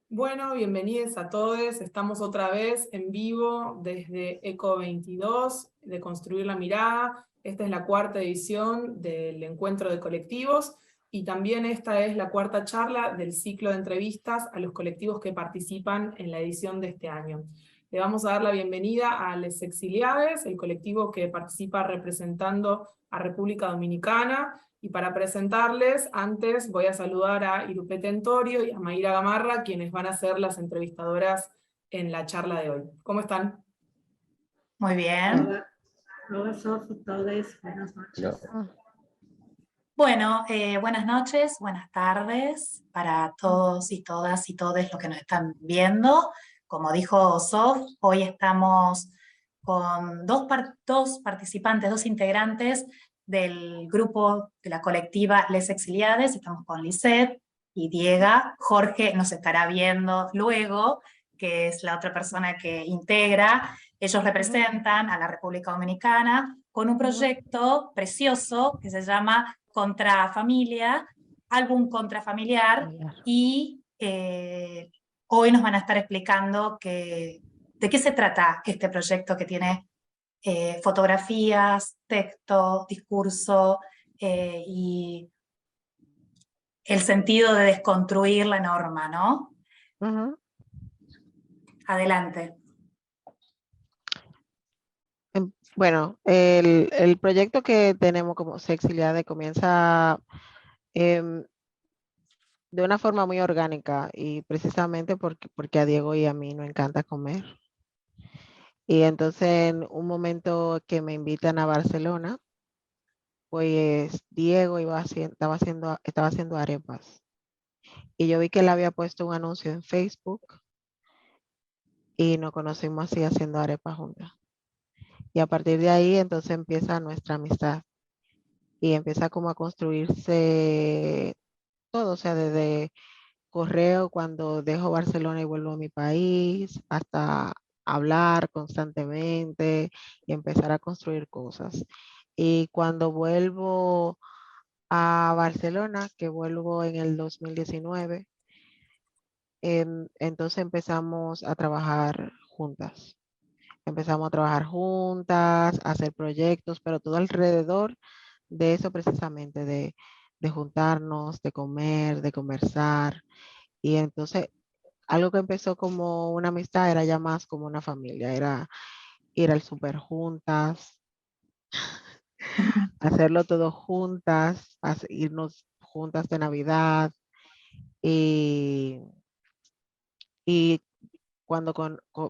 Bueno, bienvenidos a todos. Estamos otra vez en vivo desde ECO 22 de Construir la Mirada. Esta es la cuarta edición del Encuentro de Colectivos y también esta es la cuarta charla del ciclo de entrevistas a los colectivos que participan en la edición de este año. Le vamos a dar la bienvenida a Les Exiliades, el colectivo que participa representando a República Dominicana. Y para presentarles, antes voy a saludar a Irupé Tentorio y a Mayra Gamarra, quienes van a ser las entrevistadoras en la charla de hoy. ¿Cómo están? Muy bien. Hola, hola Sof, todos, buenas noches. Bueno, buenas noches, buenas tardes para todos y todas y todes los que nos están viendo. Como dijo Sof, hoy estamos con dos participantes, dos integrantes del grupo de la colectiva Les Exiliades. Estamos con Lisette y Diego. Jorge nos estará viendo luego, que es la otra persona que integra. Ellos representan a la República Dominicana con un proyecto precioso que se llama Contrafamilia, álbum contrafamiliar, y hoy nos van a estar explicando de qué se trata este proyecto que tiene fotografías, texto, discurso y el sentido de desconstruir la norma, ¿no? Adelante. Bueno, el proyecto que tenemos como Sexiliades comienza de una forma muy orgánica y precisamente porque a Diego y a mí nos encanta comer. Y entonces en un momento que me invitan a Barcelona, pues Diego estaba haciendo arepas. Y yo vi que él había puesto un anuncio en Facebook y nos conocimos así haciendo arepas juntas. Y a partir de ahí entonces empieza nuestra amistad y empieza como a construirse todo, o sea, desde correo cuando dejo Barcelona y vuelvo a mi país, hasta hablar constantemente y empezar a construir cosas. Y cuando vuelvo a Barcelona, que vuelvo en el 2019, entonces empezamos a trabajar juntas. Empezamos a trabajar juntas, a hacer proyectos, pero todo alrededor de eso precisamente, de juntarnos, de comer, de conversar. Y entonces algo que empezó como una amistad era ya más como una familia, era ir al súper juntas, hacerlo todo juntas, irnos juntas de Navidad. Y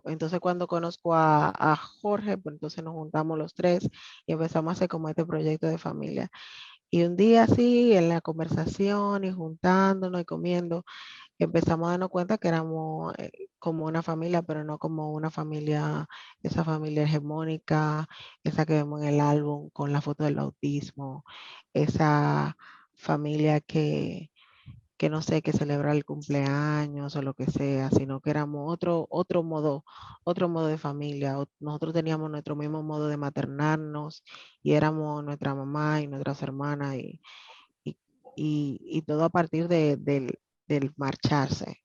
entonces cuando conozco a Jorge, pues entonces nos juntamos los tres y empezamos a hacer como este proyecto de familia. Y un día así, en la conversación y juntándonos y comiendo, empezamos a darnos cuenta que éramos como una familia, pero no como una familia, esa familia hegemónica, esa que vemos en el álbum con la foto del bautismo, esa familia que no sé, que celebra el cumpleaños o lo que sea, sino que éramos otro modo de familia. Nosotros teníamos nuestro mismo modo de maternarnos y éramos nuestra mamá y nuestras hermanas y, y todo a partir del marcharse.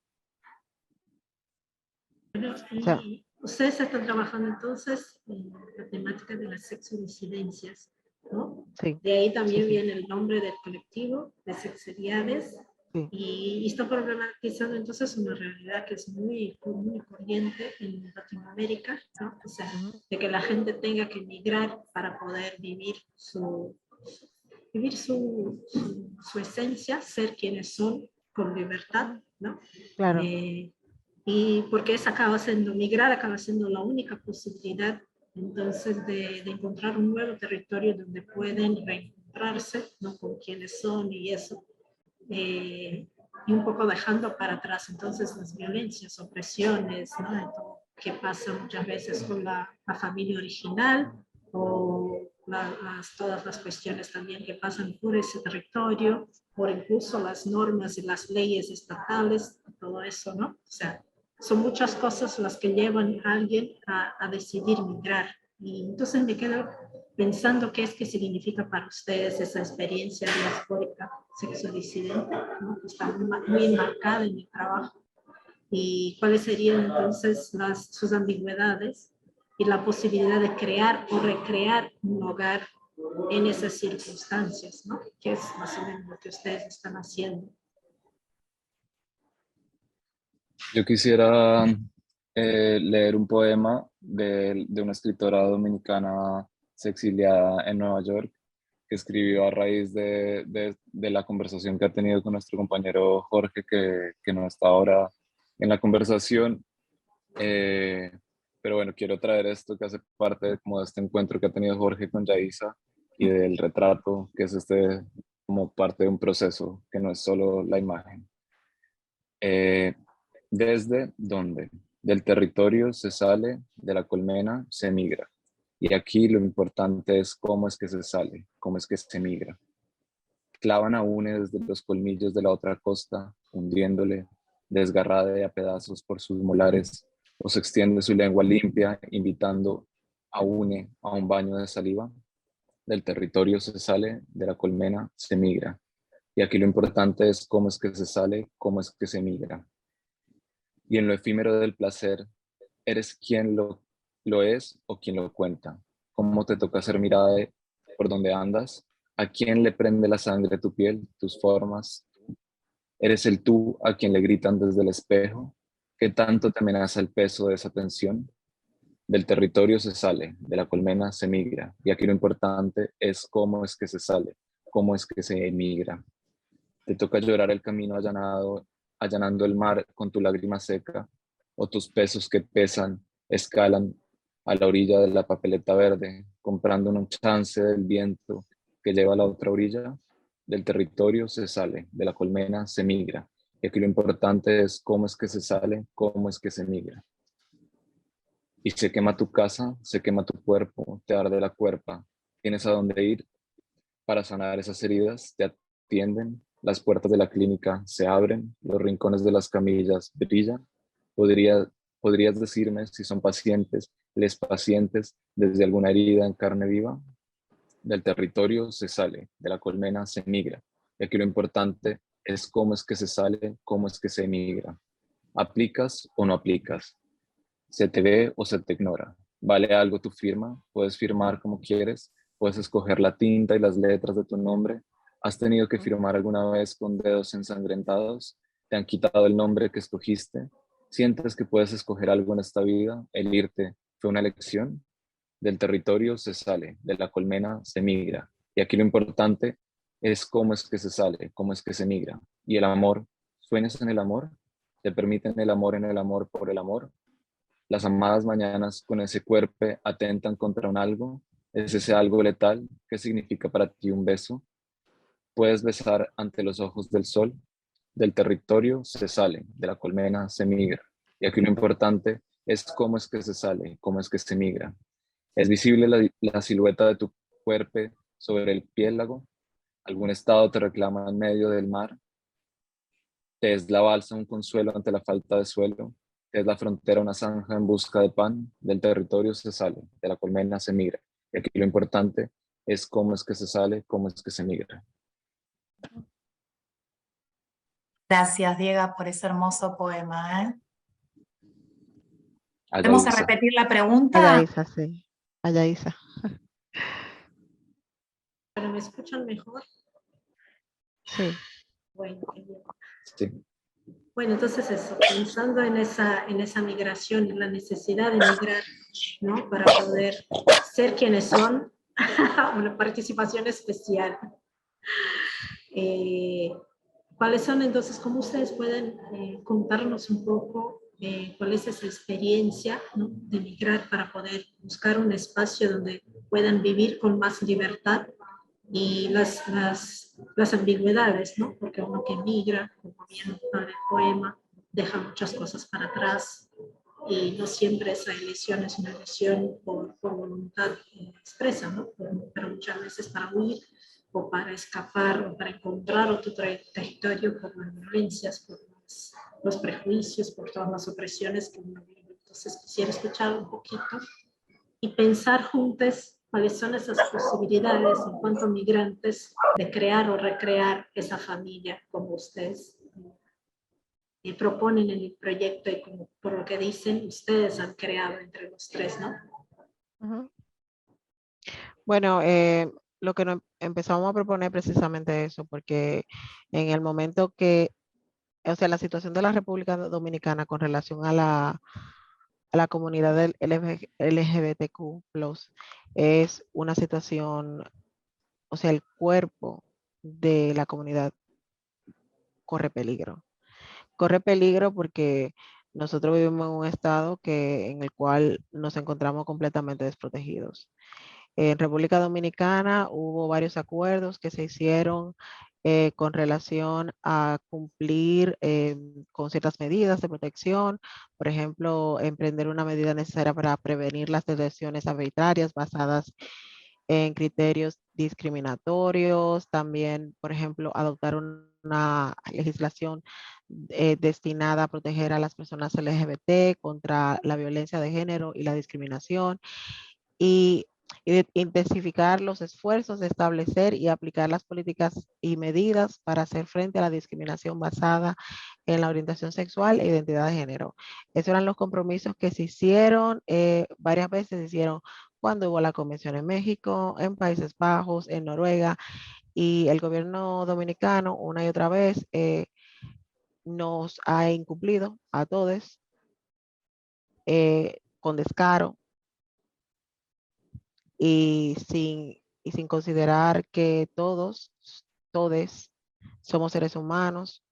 Bueno, O sea, y ustedes están trabajando entonces en la temática de las sexodisidencias, ¿no? sí, De ahí también sí, viene el nombre del colectivo, de Sexiliades, sí, y está problematizando entonces una realidad que es muy, muy corriente en Latinoamérica, ¿no? O sea, de que la gente tenga que emigrar para poder vivir su esencia, ser quienes son con libertad, ¿no? claro, Y porque migrar acaba siendo la única posibilidad entonces de encontrar un nuevo territorio donde pueden reencontrarse, ¿no? Con quienes son y eso. Y un poco dejando para atrás entonces las violencias, opresiones, ¿no? Que pasa muchas veces con la familia original o todas las cuestiones también que pasan por ese territorio, por incluso las normas y las leyes estatales, todo eso, ¿no? O sea, son muchas cosas las que llevan a alguien a decidir migrar. Y entonces me quedo pensando qué es que significa para ustedes esa experiencia diaspórica sexodisidente, ¿no? Que está muy enmarcada en mi trabajo. y cuáles serían entonces sus ambigüedades y la posibilidad de crear o recrear un hogar en esas circunstancias, ¿no? Que es más o menos lo que ustedes están haciendo. Yo quisiera leer un poema de una escritora dominicana exiliada en Nueva York, que escribió a raíz de la conversación que ha tenido con nuestro compañero Jorge, que no está ahora en la conversación. Pero bueno, quiero traer esto que hace parte como de este encuentro que ha tenido Jorge con Yaisa y del retrato, que es como parte de un proceso, que no es solo la imagen. ¿Desde dónde? Del territorio se sale, de la colmena se migra. Y aquí lo importante es cómo es que se sale, cómo es que se migra. Clavan a une desde los colmillos de la otra costa, hundiéndole, desgarrada a pedazos por sus molares, o se extiende su lengua limpia, invitando a une a un baño de saliva. Del territorio se sale, de la colmena se migra. Y aquí lo importante es cómo es que se sale, cómo es que se migra. Y en lo efímero del placer, eres quien lo es o quien lo cuenta. Cómo te toca ser mirada por donde andas, a quién le prende la sangre tu piel, tus formas. Eres el tú a quien le gritan desde el espejo. ¿Qué tanto te amenaza el peso de esa tensión? Del territorio se sale, de la colmena se migra. Y aquí lo importante es cómo es que se sale, cómo es que se emigra. Te toca llorar el camino allanando el mar con tu lágrima seca, o tus pesos que pesan escalan a la orilla de la papeleta verde, comprando un chance del viento que lleva a la otra orilla. Del territorio se sale, de la colmena se migra. Y aquí lo importante es cómo es que se sale, cómo es que se migra. Y se quema tu casa, se quema tu cuerpo, te arde la cuerpa. Tienes a dónde ir para sanar esas heridas, te atienden, las puertas de la clínica se abren, los rincones de las camillas brillan. ¿Podrías decirme si son pacientes, les pacientes desde alguna herida en carne viva? Del territorio se sale, de la colmena se migra. Y aquí lo importante es cómo es que se sale, cómo es que se emigra. ¿Aplicas o no aplicas? ¿Se te ve o se te ignora? ¿Vale algo tu firma? ¿Puedes firmar como quieres? ¿Puedes escoger la tinta y las letras de tu nombre? ¿Has tenido que firmar alguna vez con dedos ensangrentados? ¿Te han quitado el nombre que escogiste? ¿Sientes que puedes escoger algo en esta vida? ¿El irte fue una elección? Del territorio se sale, de la colmena se migra. Y aquí lo importante es cómo es que se sale, cómo es que se migra. Y el amor, ¿sueñas en el amor? ¿Te permiten el amor por el amor? Las amadas mañanas con ese cuerpo atentan contra un algo. ¿Es ese algo letal? ¿Qué significa para ti un beso? ¿Puedes besar ante los ojos del sol? Del territorio se sale, de la colmena se migra. Y aquí lo importante es cómo es que se sale, cómo es que se migra. ¿Es visible la silueta de tu cuerpo sobre el piélago? ¿Algún estado te reclama en medio del mar? ¿Te es la balsa un consuelo ante la falta de suelo? ¿Te es la frontera una zanja en busca de pan? Del territorio se sale, de la colmena se migra. Y aquí lo importante es cómo es que se sale, cómo es que se migra. Gracias, Diego, por ese hermoso poema. Allá ¿Podemos Isa. repetir la pregunta? A Yaisa, sí. A Yaisa. ¿Pero me escuchan mejor? Sí. Bueno, qué bien. Sí. Bueno, entonces eso, pensando en esa migración, en la necesidad de migrar, ¿no? Para poder ser quienes son, una participación especial. ¿Cuáles son entonces, cómo ustedes pueden contarnos un poco cuál es esa experiencia, ¿no? De migrar para poder buscar un espacio donde puedan vivir con más libertad y las ambigüedades, ¿no? Porque uno que migra, como bien en el poema, deja muchas cosas para atrás y no siempre esa elección es una elección por voluntad expresa, ¿no? Pero muchas veces para huir o para escapar o para encontrar otro territorio por las violencias, por los prejuicios, por todas las opresiones que uno vive. Entonces quisiera escuchar un poquito y pensar juntos cuáles son esas posibilidades en cuanto a migrantes de crear o recrear esa familia como ustedes. proponen en el proyecto y como por lo que dicen, ustedes han creado entre los tres, ¿no? Ujú. Bueno, lo que empezamos a proponer precisamente eso, porque en el momento que, o sea, la situación de la República Dominicana con relación a la comunidad del LGBTQ+, es una situación, o sea, el cuerpo de la comunidad corre peligro. Corre peligro porque nosotros vivimos en un estado en el cual nos encontramos completamente desprotegidos. En República Dominicana hubo varios acuerdos que se hicieron con relación a cumplir con ciertas medidas de protección, por ejemplo, emprender una medida necesaria para prevenir las detenciones arbitrarias basadas en criterios discriminatorios, también, por ejemplo, adoptar una legislación destinada a proteger a las personas LGBT contra la violencia de género y la discriminación, y, intensificar los esfuerzos de establecer y aplicar las políticas y medidas para hacer frente a la discriminación basada en la orientación sexual e identidad de género. Esos eran los compromisos que se hicieron, varias veces se hicieron cuando hubo la convención en México, en Países Bajos, en Noruega, y el gobierno dominicano una y otra vez nos ha incumplido a todos con descaro y sin considerar que todos somos seres humanos,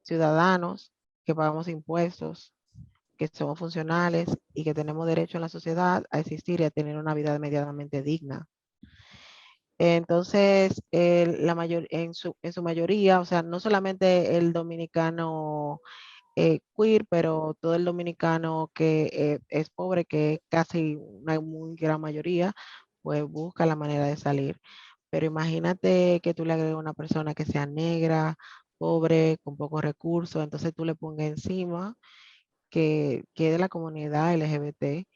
ciudadanos, que pagamos impuestos, que somos funcionales y que tenemos derecho en la sociedad a existir y a tener una vida medianamente digna. Entonces, en su mayoría, o sea, no solamente el dominicano queer, pero todo el dominicano que es pobre, que es casi una muy gran mayoría, pues busca la manera de salir. Pero imagínate que tú le agregues a una persona que sea negra, pobre, con pocos recursos, entonces tú le pongas encima que de la comunidad LGBT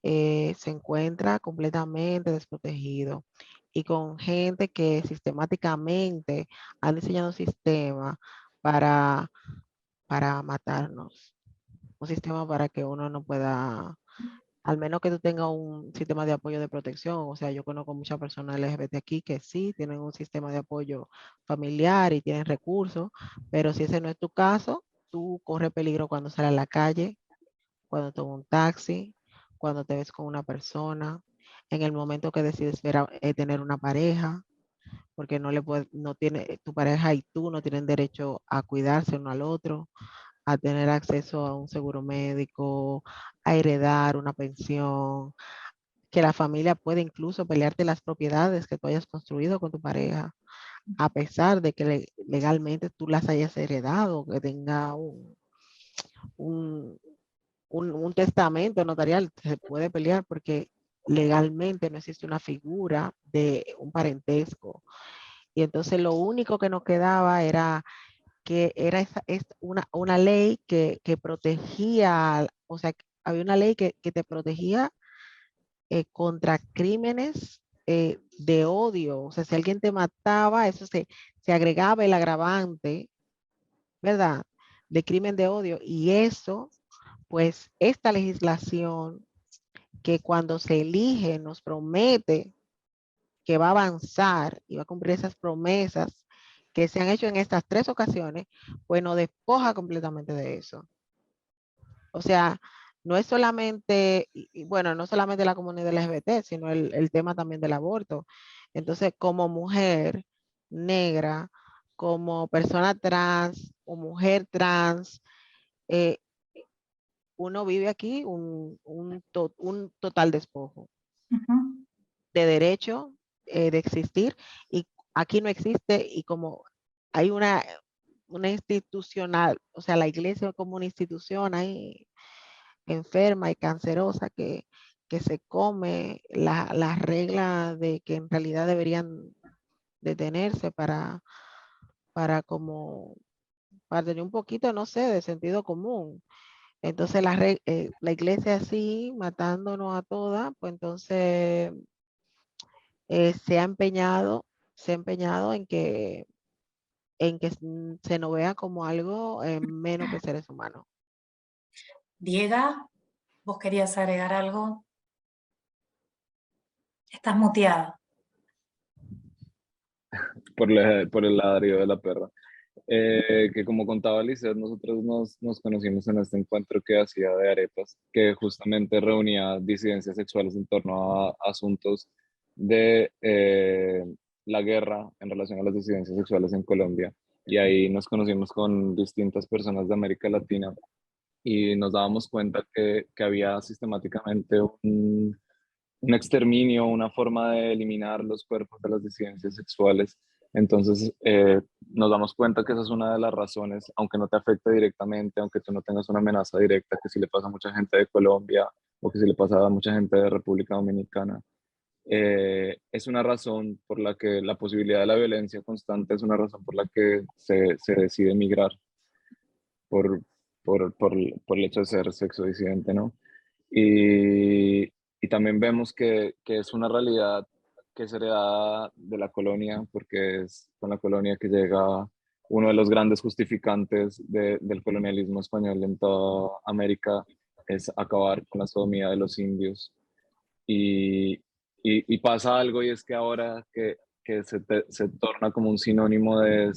se encuentra completamente desprotegido y con gente que sistemáticamente han diseñado un sistema para, para matarnos, un sistema para que uno no pueda, al menos que tú tengas un sistema de apoyo de protección. O sea, yo conozco muchas personas LGBT aquí que sí tienen un sistema de apoyo familiar y tienen recursos, pero si ese no es tu caso, tú corres peligro cuando sales a la calle, cuando tomas un taxi, cuando te ves con una persona, en el momento que decides tener una pareja, porque no tiene, tu pareja y tú no tienen derecho a cuidarse uno al otro, a tener acceso a un seguro médico, a heredar una pensión, que la familia puede incluso pelearte las propiedades que tú hayas construido con tu pareja, a pesar de que legalmente tú las hayas heredado, que tenga un, un testamento notarial. Se puede pelear porque legalmente no existe una figura de un parentesco. Y entonces lo único que nos quedaba era que era una ley que protegía, o sea, había una ley que te protegía contra crímenes de odio. O sea, si alguien te mataba, eso se agregaba el agravante, ¿verdad? De crimen de odio. Y eso, pues, esta legislación que cuando se elige nos promete que va a avanzar y va a cumplir esas promesas que se han hecho en estas 3 ocasiones, pues nos despoja completamente de eso. O sea, no es solamente, bueno, no solamente la comunidad LGBT, sino el tema también del aborto. Entonces, como mujer negra, como persona trans o mujer trans, eh, uno vive aquí un total despojo de derecho de existir, y aquí no existe, y como hay una institucional, o sea, la iglesia como una institución ahí enferma y cancerosa que se come las reglas de que en realidad deberían detenerse para como, para tener un poquito, no sé, de sentido común. Entonces la iglesia así, matándonos a todas, pues entonces se ha empeñado en que en que se nos vea como algo menos que seres humanos. Diego, ¿vos querías agregar algo? Estás muteada. Por el ladrido de la perra. Que como contaba Lizeth, nosotros nos conocimos en este encuentro que hacía de arepas, que justamente reunía disidencias sexuales en torno a asuntos de la guerra en relación a las disidencias sexuales en Colombia. Y ahí nos conocimos con distintas personas de América Latina y nos dábamos cuenta que había sistemáticamente un exterminio, una forma de eliminar los cuerpos de las disidencias sexuales. Entonces, nos damos cuenta que esa es una de las razones, aunque no te afecte directamente, aunque tú no tengas una amenaza directa, que si le pasa a mucha gente de Colombia o que si le pasa a mucha gente de República Dominicana, es una razón por la que la posibilidad de la violencia constante es una razón por la que se decide emigrar por, por el hecho de ser sexo disidente, ¿no? Y también vemos que es una realidad que se hereda de la colonia, porque es con la colonia que llega uno de los grandes justificantes del colonialismo español en toda América, es acabar con la sodomía de los indios. Y, y pasa algo y es que ahora que se torna como un sinónimo de,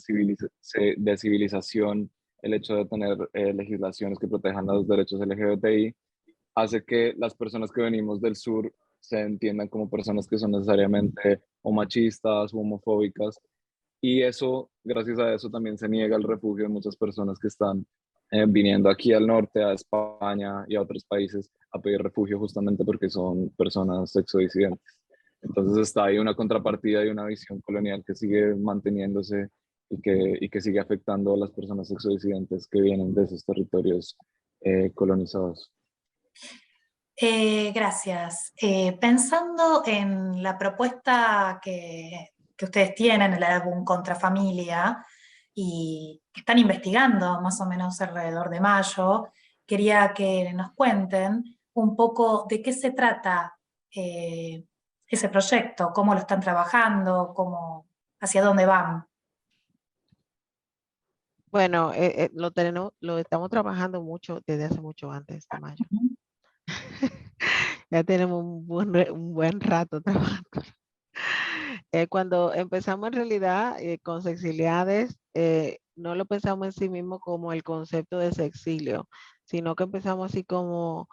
de civilización el hecho de tener legislaciones que protejan los derechos LGBTI, hace que las personas que venimos del sur se entiendan como personas que son necesariamente o machistas o homofóbicas. Y eso, gracias a eso, también se niega el refugio de muchas personas que están viniendo aquí al norte, a España y a otros países a pedir refugio justamente porque son personas sexodisidentes. Entonces está ahí una contrapartida y una visión colonial que sigue manteniéndose y que sigue afectando a las personas sexodisidentes que vienen de esos territorios colonizados. Gracias. Pensando en la propuesta que ustedes tienen, el álbum Contrafamilia, y que están investigando más o menos alrededor de mayo, quería que nos cuenten un poco de qué se trata ese proyecto, cómo lo están trabajando, hacia dónde van. Bueno, lo estamos trabajando mucho desde hace mucho antes de mayo. Ya tenemos un buen rato trabajando. Cuando empezamos en realidad con Sexiliades, no lo pensamos en sí mismo como el concepto de sexilio, sino que empezamos así como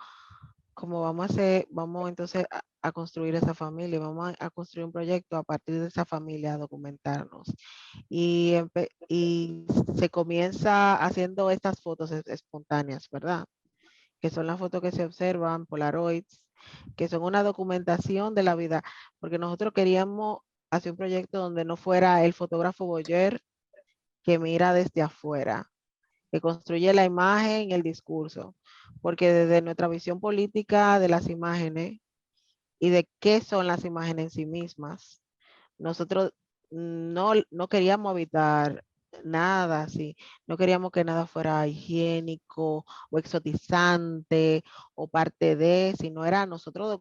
vamos a hacer, vamos entonces a construir esa familia, vamos a construir un proyecto a partir de esa familia, a documentarnos. Y se comienza haciendo estas fotos espontáneas, ¿verdad? Que son las fotos que se observan, Polaroids, que son una documentación de la vida, porque nosotros queríamos hacer un proyecto donde no fuera el fotógrafo voyeur que mira desde afuera, que construye la imagen y el discurso, porque desde nuestra visión política de las imágenes y de qué son las imágenes en sí mismas, nosotros no queríamos habitar nada así, no queríamos que nada fuera higiénico o exotizante o parte de, sino era nosotros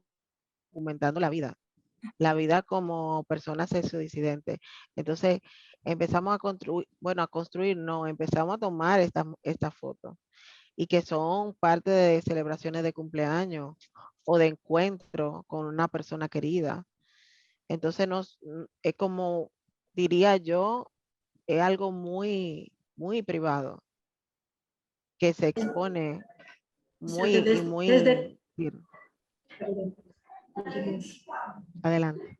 documentando la vida como personas sexodisidentes. Entonces empezamos a construir, bueno, a construir, no, empezamos a tomar estas fotos y que son parte de celebraciones de cumpleaños o de encuentro con una persona querida. Entonces es como, diría yo, es algo muy, muy privado que se expone O sea que muy y muy bien. perdón, Adelante.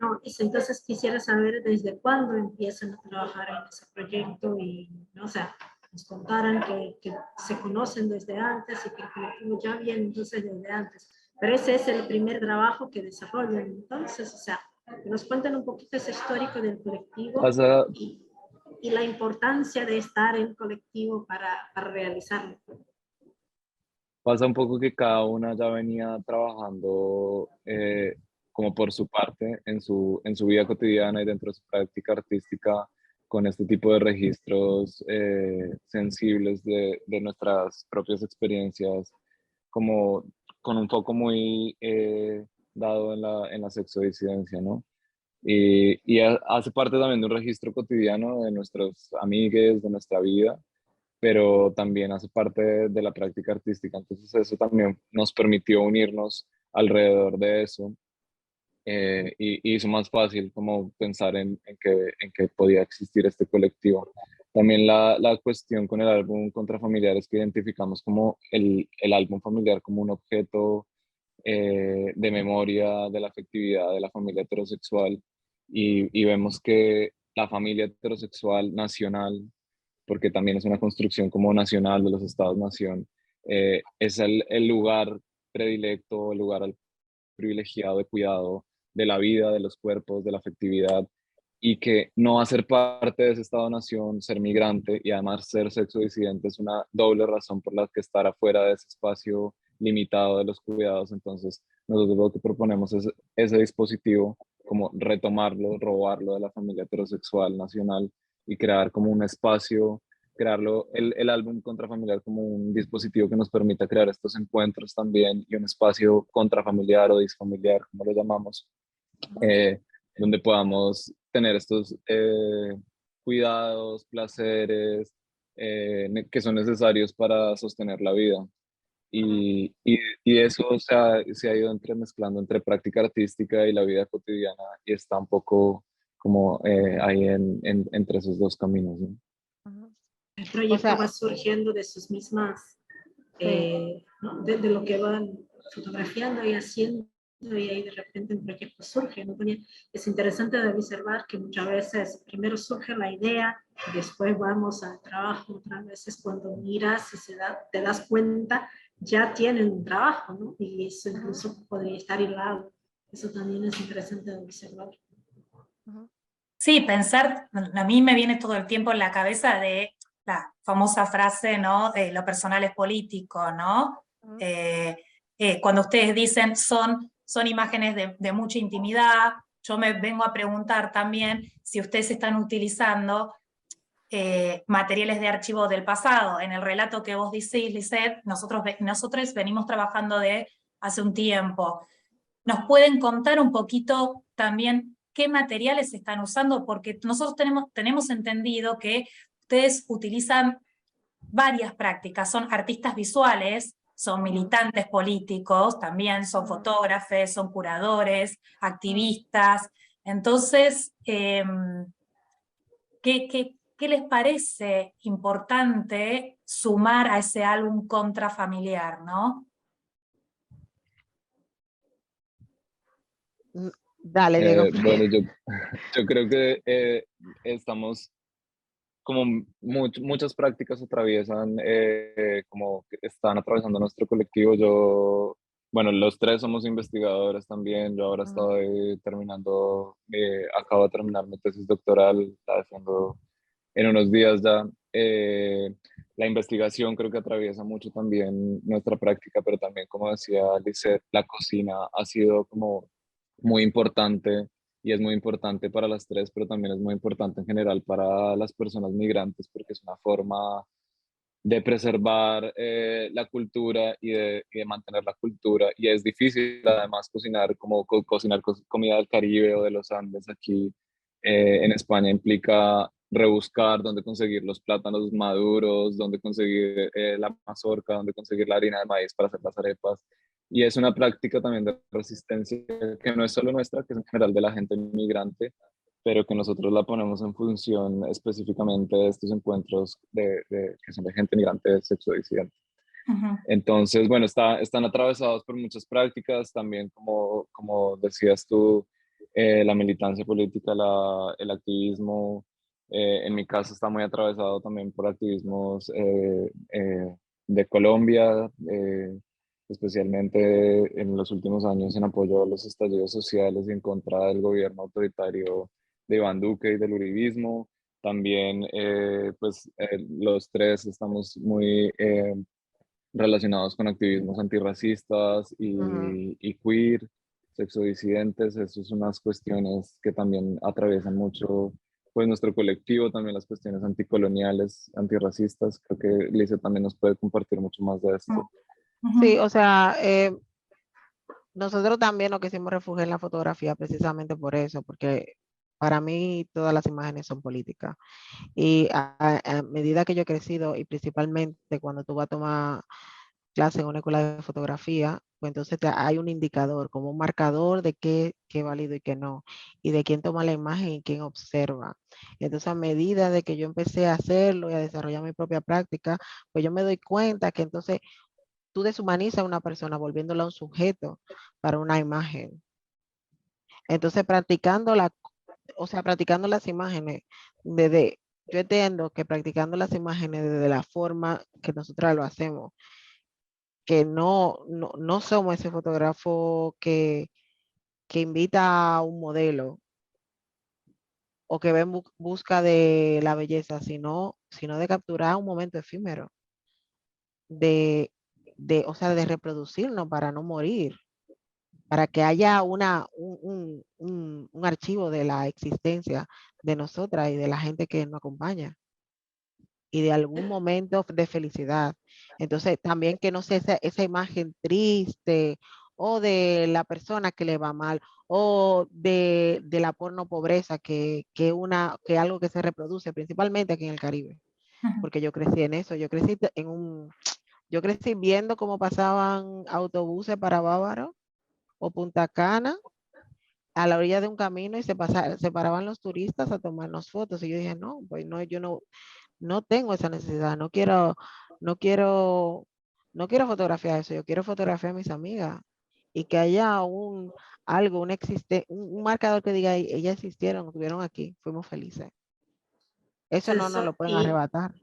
no, entonces quisiera saber desde cuándo empiezan a trabajar en ese proyecto y, ¿no? O sea, nos contaran que se conocen desde antes y que el colectivo ya viene entonces desde antes. Pero ese es el primer trabajo que desarrollan entonces, o sea, que nos cuenten un poquito ese histórico del colectivo Pasa, y la importancia de estar en colectivo para realizarlo. pasa un poco que cada una ya venía trabajando como por su parte en su vida cotidiana y dentro de su práctica artística con este tipo de registros sensibles de nuestras propias experiencias, como con un foco muy dado en la sexodisidencia, ¿no? hace parte también de un registro cotidiano de nuestros amigues, de nuestra vida, pero también hace parte de la práctica artística. Entonces eso también nos permitió unirnos alrededor de eso, y hizo más fácil como pensar en que podía existir este colectivo. También la cuestión con el álbum Contrafamiliar es que identificamos como el álbum familiar como un objeto de memoria de la afectividad de la familia heterosexual, y vemos que la familia heterosexual nacional, porque también es una construcción como nacional de los estados-nación, es el lugar predilecto, el lugar privilegiado de cuidado de la vida, de los cuerpos, de la afectividad, y que no hacer parte de ese Estado-nación, ser migrante y además ser sexo disidente es una doble razón por la que estar afuera de ese espacio limitado de los cuidados. Entonces, nosotros lo que proponemos es ese dispositivo, como retomarlo, robarlo de la familia heterosexual nacional y crear como un espacio, crearlo, el álbum Contrafamiliar como un dispositivo que nos permita crear estos encuentros también y un espacio contrafamiliar o disfamiliar, como lo llamamos, eh, donde podamos tener estos cuidados, placeres que son necesarios para sostener la vida. Y eso se ha ido entremezclando entre práctica artística y la vida cotidiana, y está un poco como ahí entre esos dos caminos, ¿no? El O proyecto va sea, surgiendo de sus mismas, sí. ¿no? De lo que van fotografiando y haciendo, y ahí de repente un proyecto surge, ¿no? Es interesante de observar que muchas veces primero surge la idea, después vamos al trabajo, otras veces cuando miras y te das cuenta, ya tienen un trabajo, ¿no? Y eso incluso podría estar hilado. Eso también es interesante de observar. Sí, pensar, a mí me viene todo el tiempo en la cabeza de la famosa frase, ¿no? De lo personal es político, ¿no? Cuando ustedes dicen son imágenes de mucha intimidad, yo me vengo a preguntar también si ustedes están utilizando materiales de archivo del pasado. En el relato que vos decís, Lisette, nosotros venimos trabajando de hace un tiempo. ¿Nos pueden contar un poquito también qué materiales están usando? Porque nosotros tenemos entendido que ustedes utilizan varias prácticas, son artistas visuales, son militantes políticos, también son fotógrafos, son curadores, activistas. Entonces, ¿qué les parece importante sumar a ese álbum contrafamiliar, ¿no? Dale, Diego. Bueno, yo creo que estamos como muchas prácticas atraviesan, como que están atravesando nuestro colectivo. Bueno, los tres somos investigadores también. Yo ahora estoy terminando, acabo de terminar mi tesis doctoral, la defiendo en unos días ya. La investigación creo que atraviesa mucho también nuestra práctica, pero también, como decía Lisette, la cocina ha sido como muy importante, y es muy importante para las tres, pero también es muy importante en general para las personas migrantes, porque es una forma de preservar la cultura y de mantener la cultura. Y es difícil además cocinar, como cocinar comida del Caribe o de los Andes aquí en España implica rebuscar dónde conseguir los plátanos maduros, dónde conseguir la mazorca, dónde conseguir la harina de maíz para hacer las arepas. Y es una práctica también de resistencia que no es solo nuestra, que es en general de la gente inmigrante, pero que nosotros la ponemos en función específicamente de estos encuentros que son de gente migrante sexodisidente. Uh-huh. Entonces, bueno, están atravesados por muchas prácticas, también como decías tú, la militancia política, el activismo. En mi caso está muy atravesado también por activismos de Colombia, especialmente en los últimos años en apoyo a los estallidos sociales y en contra del gobierno autoritario de Iván Duque y del uribismo. También, los tres estamos muy relacionados con activismos antirracistas y queer, sexodisidentes. Eso son unas cuestiones que también atraviesan mucho pues nuestro colectivo, también las cuestiones anticoloniales, antirracistas. Creo que Lisa también nos puede compartir mucho más de esto. Sí, o sea, nosotros también nos quisimos refugiar en la fotografía precisamente por eso, porque para mí todas las imágenes son políticas. Y a medida que yo he crecido, y principalmente cuando tú vas a tomar clase en una escuela de fotografía, pues entonces hay un indicador, como un marcador de qué es válido y qué no, y de quién toma la imagen y quién observa. Entonces, a medida de que yo empecé a hacerlo y a desarrollar mi propia práctica, pues yo me doy cuenta que entonces tú deshumanizas a una persona volviéndola un sujeto para una imagen. Entonces, o sea, practicando las imágenes, yo entiendo que practicando las imágenes desde la forma que nosotros lo hacemos, que no somos ese fotógrafo que invita a un modelo o que va en busca de la belleza, sino de capturar un momento efímero, de, o sea, de reproducirnos para no morir, para que haya un archivo de la existencia de nosotras y de la gente que nos acompaña y de algún momento de felicidad. Entonces, también que no sea esa imagen triste o de la persona que le va mal o de la porno pobreza, que algo que se reproduce principalmente aquí en el Caribe, Ujú. porque yo crecí en eso, yo crecí viendo cómo pasaban autobuses para Bávaro o Punta Cana a la orilla de un camino y se paraban los turistas a tomarnos fotos. Y yo dije, no, pues no, yo no tengo esa necesidad, no quiero, no quiero fotografiar eso, yo quiero fotografiar a mis amigas y que haya un marcador que diga, ellas existieron, estuvieron aquí, fuimos felices. Eso no nos lo pueden Y arrebatar.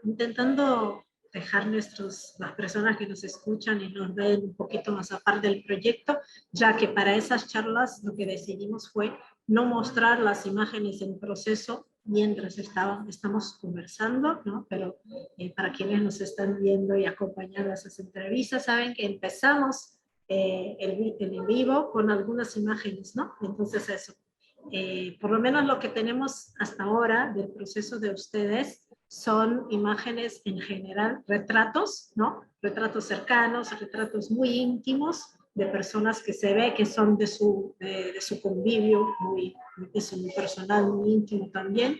intentando dejar las personas que nos escuchan y nos ven un poquito más aparte del proyecto, ya que para esas charlas lo que decidimos fue no mostrar las imágenes en proceso mientras estamos conversando, ¿no? Pero para quienes nos están viendo y acompañando a esas entrevistas, saben que empezamos el en vivo con algunas imágenes, ¿no? Entonces eso, por lo menos lo que tenemos hasta ahora del proceso de ustedes son imágenes en general, retratos, ¿no? Retratos cercanos, retratos muy íntimos de personas que se ve que son de su convivio, es muy personal, muy íntimo también,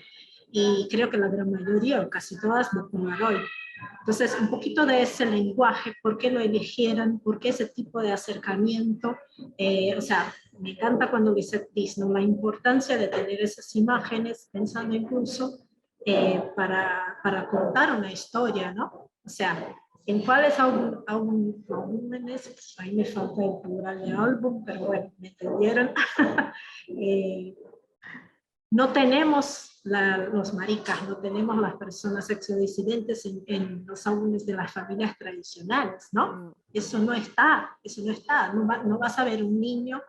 y creo que la gran mayoría o casi todas de Polaroid. Entonces, un poquito de ese lenguaje, por qué lo eligieran, por qué ese tipo de acercamiento. O sea, me encanta cuando dice Disney, la importancia de tener esas imágenes, pensando incluso para contar una historia, ¿no? O sea, en cuáles álbumes, pues ahí me falta el plural de álbum, pero bueno, me entendieron. eh, no tenemos los maricas, no tenemos las personas sexodisidentes en los álbumes de las familias tradicionales, ¿no? Mm, Eso no está. No vas a ver un niño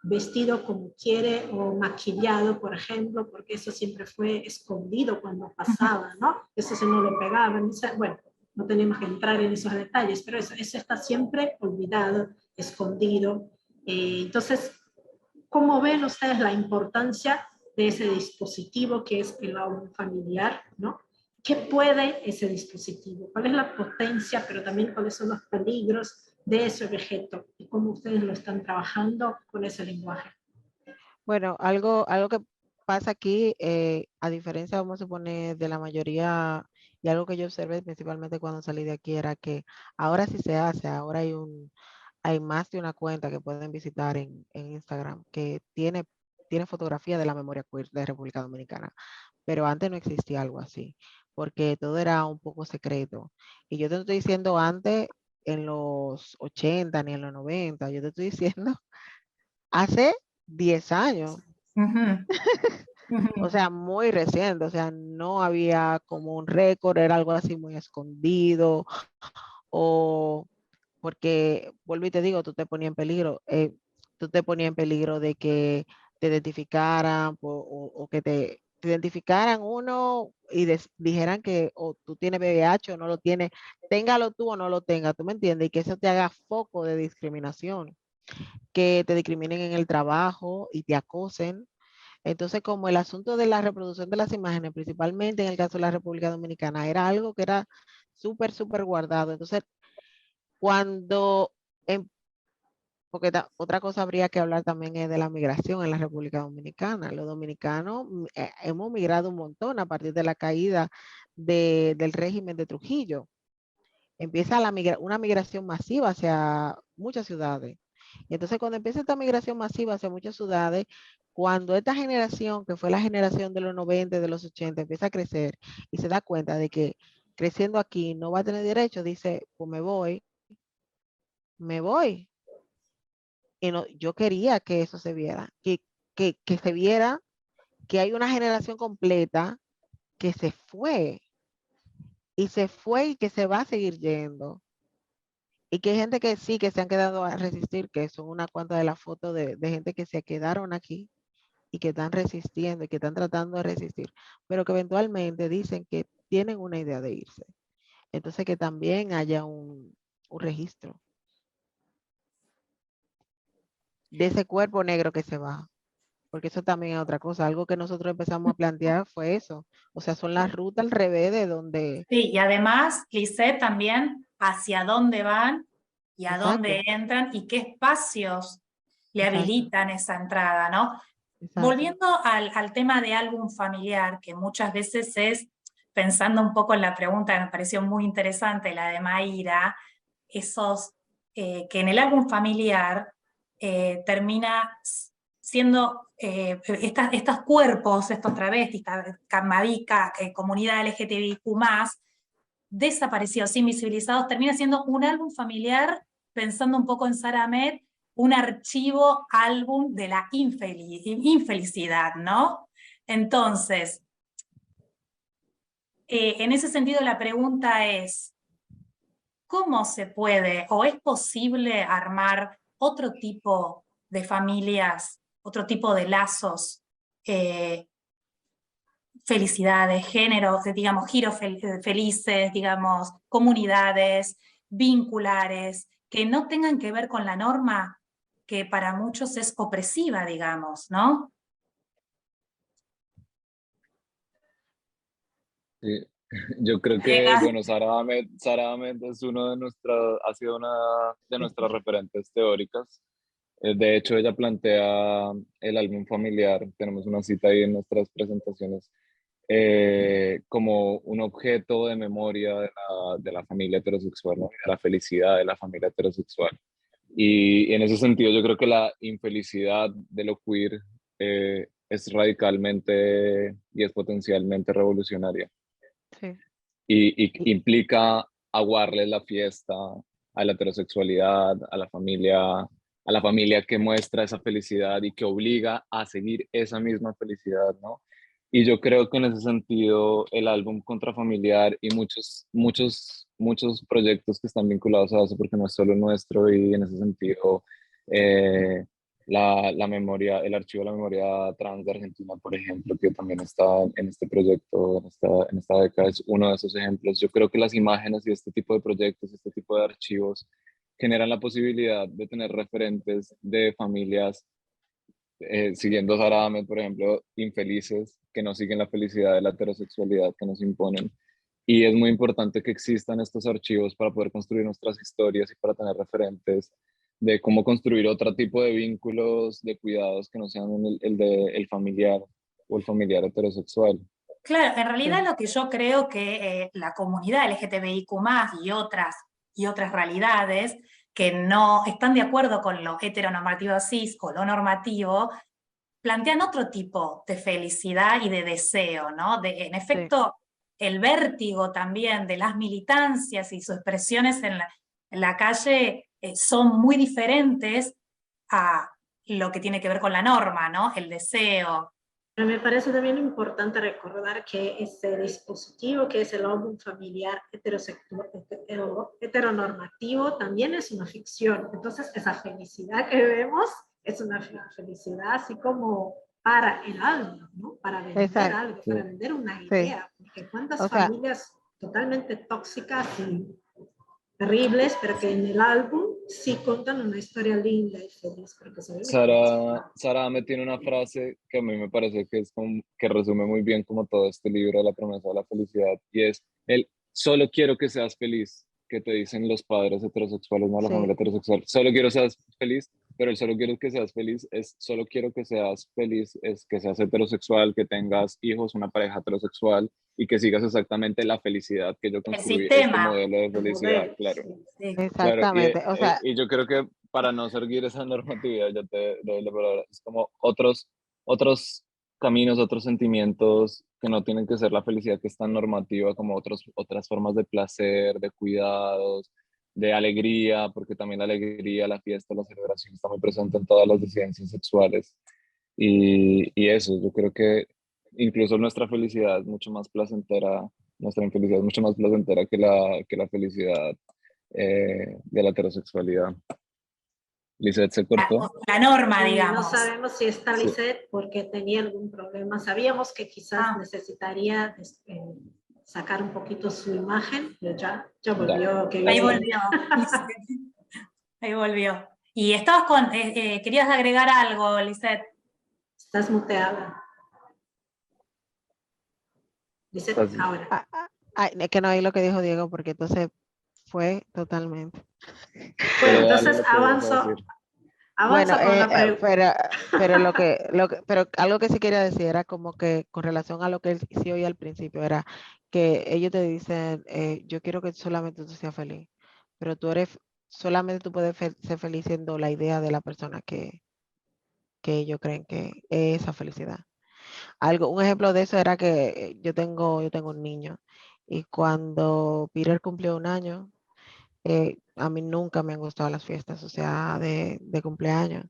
vestido como quiere o maquillado, por ejemplo, porque eso siempre fue escondido cuando pasaba, ¿no? Eso se no le pegaban. Bueno, no tenemos que entrar en esos detalles, pero eso está siempre olvidado, escondido. Entonces, ¿cómo ven ustedes la importancia de ese dispositivo que es el álbum familiar, ¿no? ¿Qué puede ese dispositivo? ¿Cuál es la potencia, pero también cuáles son los peligros de ese objeto? ¿Y cómo ustedes lo están trabajando con ese lenguaje? Bueno, algo que pasa aquí, a diferencia, vamos a suponer, de la mayoría, y algo que yo observé principalmente cuando salí de aquí, era que ahora sí se hace, ahora hay más de una cuenta que pueden visitar en Instagram que tiene fotografía de la memoria queer de República Dominicana, pero antes no existía algo así, porque todo era un poco secreto. Y yo te estoy diciendo antes, en los 80 ni en los 90, yo te estoy diciendo hace 10 años, Ujú, o ujú. sea, muy reciente, o sea, no había como un récord, era algo así muy escondido, o porque, vuelvo y te digo, tú te ponías en peligro de que te identificaran o que te identificaran uno y dijeran que o tú tienes VIH o no lo tienes, téngalo tú o no lo tengas, ¿tú me entiendes? Y que eso te haga foco de discriminación, que te discriminen en el trabajo y te acosen. Entonces, como el asunto de la reproducción de las imágenes, principalmente en el caso de la República Dominicana, era algo que era súper guardado. Entonces, cuando em- porque otra cosa habría que hablar también es de la migración en la República Dominicana. Los dominicanos hemos migrado un montón a partir de la caída del régimen de Trujillo. Empieza una migración masiva hacia muchas ciudades. Y entonces cuando empieza esta migración masiva hacia muchas ciudades, cuando esta generación, que fue la generación de los 90, de los 80, empieza a crecer y se da cuenta de que creciendo aquí no va a tener derecho, dice, pues me voy. Y no, yo quería que eso se viera, que se viera que hay una generación completa que se fue y que se va a seguir yendo. Y que hay gente que sí, que se han quedado a resistir, que son una cuanta de las fotos de gente que se quedaron aquí y que están resistiendo y que están tratando de resistir, pero que eventualmente dicen que tienen una idea de irse. Entonces que también haya un registro de ese cuerpo negro que se va, porque eso también es otra cosa. Algo que nosotros empezamos a plantear fue eso. O sea, son las rutas al revés de donde... Sí, y además, Lisette, también hacia dónde van y a Exacto, dónde entran y qué espacios le exacto, habilitan esa entrada, ¿no? exacto. Volviendo al tema de álbum familiar, que muchas veces es, pensando un poco en la pregunta que me pareció muy interesante, la de Mayra, esos que en el álbum familiar termina siendo estos cuerpos, estos travestis, Camadica, comunidad LGTBIQ+, desaparecidos, invisibilizados, termina siendo un álbum familiar, pensando un poco en Sara Ahmed, un archivo álbum de la infelicidad, ¿no? Entonces, en ese sentido la pregunta es, ¿cómo se puede o es posible armar otro tipo de familias, otro tipo de lazos, felicidades, géneros, digamos, giros felices, digamos, comunidades, vinculares, que no tengan que ver con la norma que para muchos es opresiva, digamos, ¿no? Sí, yo creo que, bueno, Sara Ahmed es ha sido una de nuestras referentes teóricas. De hecho, ella plantea el álbum familiar, tenemos una cita ahí en nuestras presentaciones, como un objeto de memoria de la familia heterosexual, ¿no? De la felicidad de la familia heterosexual. Y en ese sentido, yo creo que la infelicidad de lo queer es radicalmente y es potencialmente revolucionaria Sí. y Y- implica aguarle la fiesta a la heterosexualidad, a la familia que muestra esa felicidad y que obliga a seguir esa misma felicidad, ¿no? Y yo creo que en ese sentido el álbum Contrafamiliar y muchos proyectos que están vinculados a eso, porque no es solo nuestro, y en ese sentido eh, la memoria, el archivo de la memoria trans de Argentina, por ejemplo, que también está en este proyecto, en esta década, es uno de esos ejemplos. Yo creo que las imágenes y este tipo de proyectos, este tipo de archivos, generan la posibilidad de tener referentes de familias, siguiendo a Sara Ahmed, por ejemplo, infelices, que no siguen la felicidad de la heterosexualidad que nos imponen. Y es muy importante que existan estos archivos para poder construir nuestras historias y para tener referentes de cómo construir otro tipo de vínculos, de cuidados que no sean el de el familiar o el familiar heterosexual. Claro, en realidad sí, lo que yo creo que la comunidad LGTBIQ+, y otras realidades que no están de acuerdo con lo heteronormativo cis o lo normativo, plantean otro tipo de felicidad y de deseo, ¿no? En sí. efecto, el vértigo también de las militancias y sus expresiones en la calle son muy diferentes a lo que tiene que ver con la norma, ¿no? El deseo. Pero me parece también importante recordar que ese dispositivo, que es el álbum familiar heteronormativo, también es una ficción. Entonces, esa felicidad que vemos es una felicidad así como para el alma, ¿no? Para vender Exacto, algo, para Sí. vender una sí. idea. Porque cuántas O sea, familias totalmente tóxicas y terribles, pero que en el álbum sí contan una historia linda y feliz, porque se ve una felicidad. Sara me tiene una frase que a mí me parece que es como, que resume muy bien como todo este libro, La promesa de la felicidad, y es el solo quiero que seas feliz, que te dicen los padres heterosexuales, no la familia sí, heterosexual, solo quiero que seas feliz pero el solo quiero que seas feliz es solo quiero que seas feliz, es que seas heterosexual, que tengas hijos, una pareja heterosexual y que sigas exactamente la felicidad que yo El construí, este sistema. modelo de El felicidad, modelo, claro. sí. Sí. Claro, Exactamente. O sea, y yo creo que para no seguir esa normatividad, ya te doy la palabra, es como otros caminos, otros sentimientos que no tienen que ser la felicidad que es tan normativa, como otras formas de placer, de cuidados, de alegría, porque también la alegría, la fiesta, la celebración está muy presente en todas las disidencias sexuales. Y eso, yo creo que incluso nuestra felicidad es mucho más placentera, nuestra infelicidad es mucho más placentera que la felicidad de la heterosexualidad. Lisette se La, cortó. la norma, Y no digamos. sabemos si está Sí. Lisette porque tenía algún problema. Sabíamos que quizás Ah. necesitaría sacar un poquito su imagen, pero ya Ya. volvió. Qué Ahí bien. volvió. Ahí volvió. Y estabas con, querías agregar algo, Lisette. Estás muteada. Lisette, Estás- ahora. ay, es que no oí lo que dijo Diego porque entonces fue totalmente. Bueno, Pero dale entonces lo que vas a decir. Bueno, avanzo con la pregunta. pero algo que sí quería decir era como que con relación a lo que él sí oía al principio, era que ellos te dicen, yo quiero que solamente tú seas feliz, pero solamente tú puedes ser feliz siendo la idea de la persona que ellos creen que es esa felicidad. Un ejemplo de eso era que yo tengo un niño y cuando Peter cumplió 1 año, a mí nunca me han gustado las fiestas, o sea, de cumpleaños.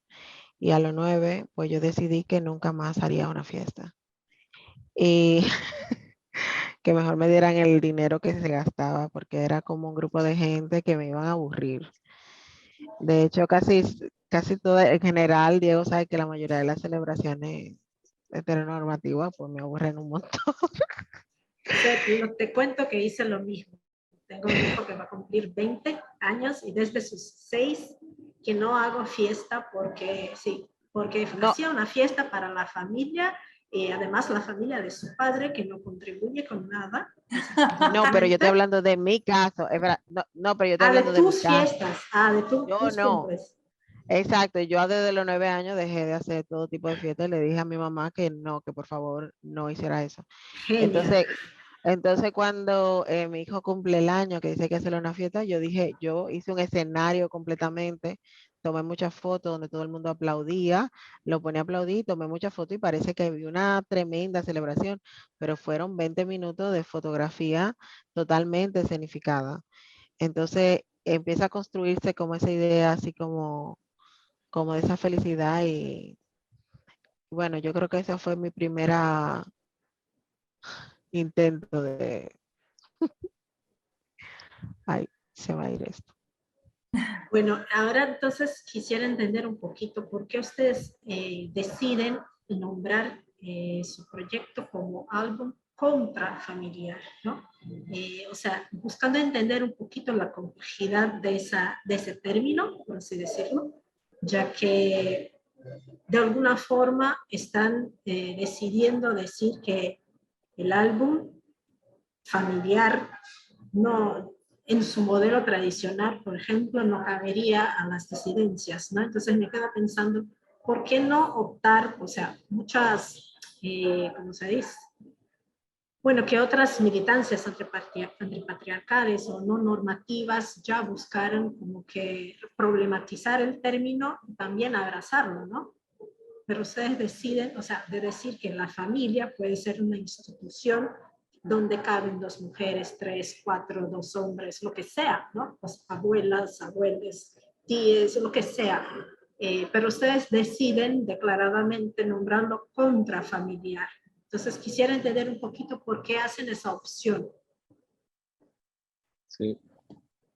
Y a los 9, pues yo decidí que nunca más haría una fiesta. Y que mejor me dieran el dinero que se gastaba, porque era como un grupo de gente que me iban a aburrir. De hecho, casi todo, en general, Diego sabe que la mayoría de las celebraciones heteronormativas, pues me aburren un montón. No te cuento que hice lo mismo. Tengo un hijo que va a cumplir 20 años y desde sus 6 que no hago fiesta porque sí, porque No, hacía una fiesta para la familia y además la familia de su padre que no contribuye con nada. no, pero yo estoy hablando de mi caso, es verdad. No, no, pero yo estoy Ah, de hablando de mi tus caso. fiestas, Yo tus no. cumples. Exacto, yo desde los 9 años dejé de hacer todo tipo de fiestas y le dije a mi mamá que no, que por favor no hiciera eso. Genial. Entonces cuando mi hijo cumple el año que dice que hacerle una fiesta, yo hice un escenario completamente, tomé muchas fotos donde todo el mundo aplaudía, lo ponía a aplaudir, tomé muchas fotos y parece que vi una tremenda celebración, pero fueron 20 minutos de fotografía totalmente escenificada. Entonces empieza a construirse como esa idea así como de esa felicidad y bueno, yo creo que esa fue mi primera intento de, ay, se va a ir esto. Bueno, ahora entonces quisiera entender un poquito por qué ustedes deciden nombrar su proyecto como álbum contrafamiliar, ¿no? O sea, buscando entender un poquito la complejidad de ese término, por así decirlo, ya que de alguna forma están decidiendo decir que el álbum familiar no, en su modelo tradicional, por ejemplo, no cabería a las disidencias, ¿no? Entonces me queda pensando, ¿por qué no optar, o sea, muchas, ¿cómo se dice? Bueno, que otras militancias antipatriarcales o no normativas ya buscaron como que problematizar el término y también abrazarlo, ¿no? Pero ustedes deciden, o sea, de decir que la familia puede ser una institución donde caben 2 mujeres, 3, 4, 2 hombres, lo que sea, ¿no? Pues abuelas, abuelos, tías, lo que sea. Pero ustedes deciden declaradamente nombrarlo contrafamiliar. Entonces quisiera entender un poquito por qué hacen esa opción. Sí,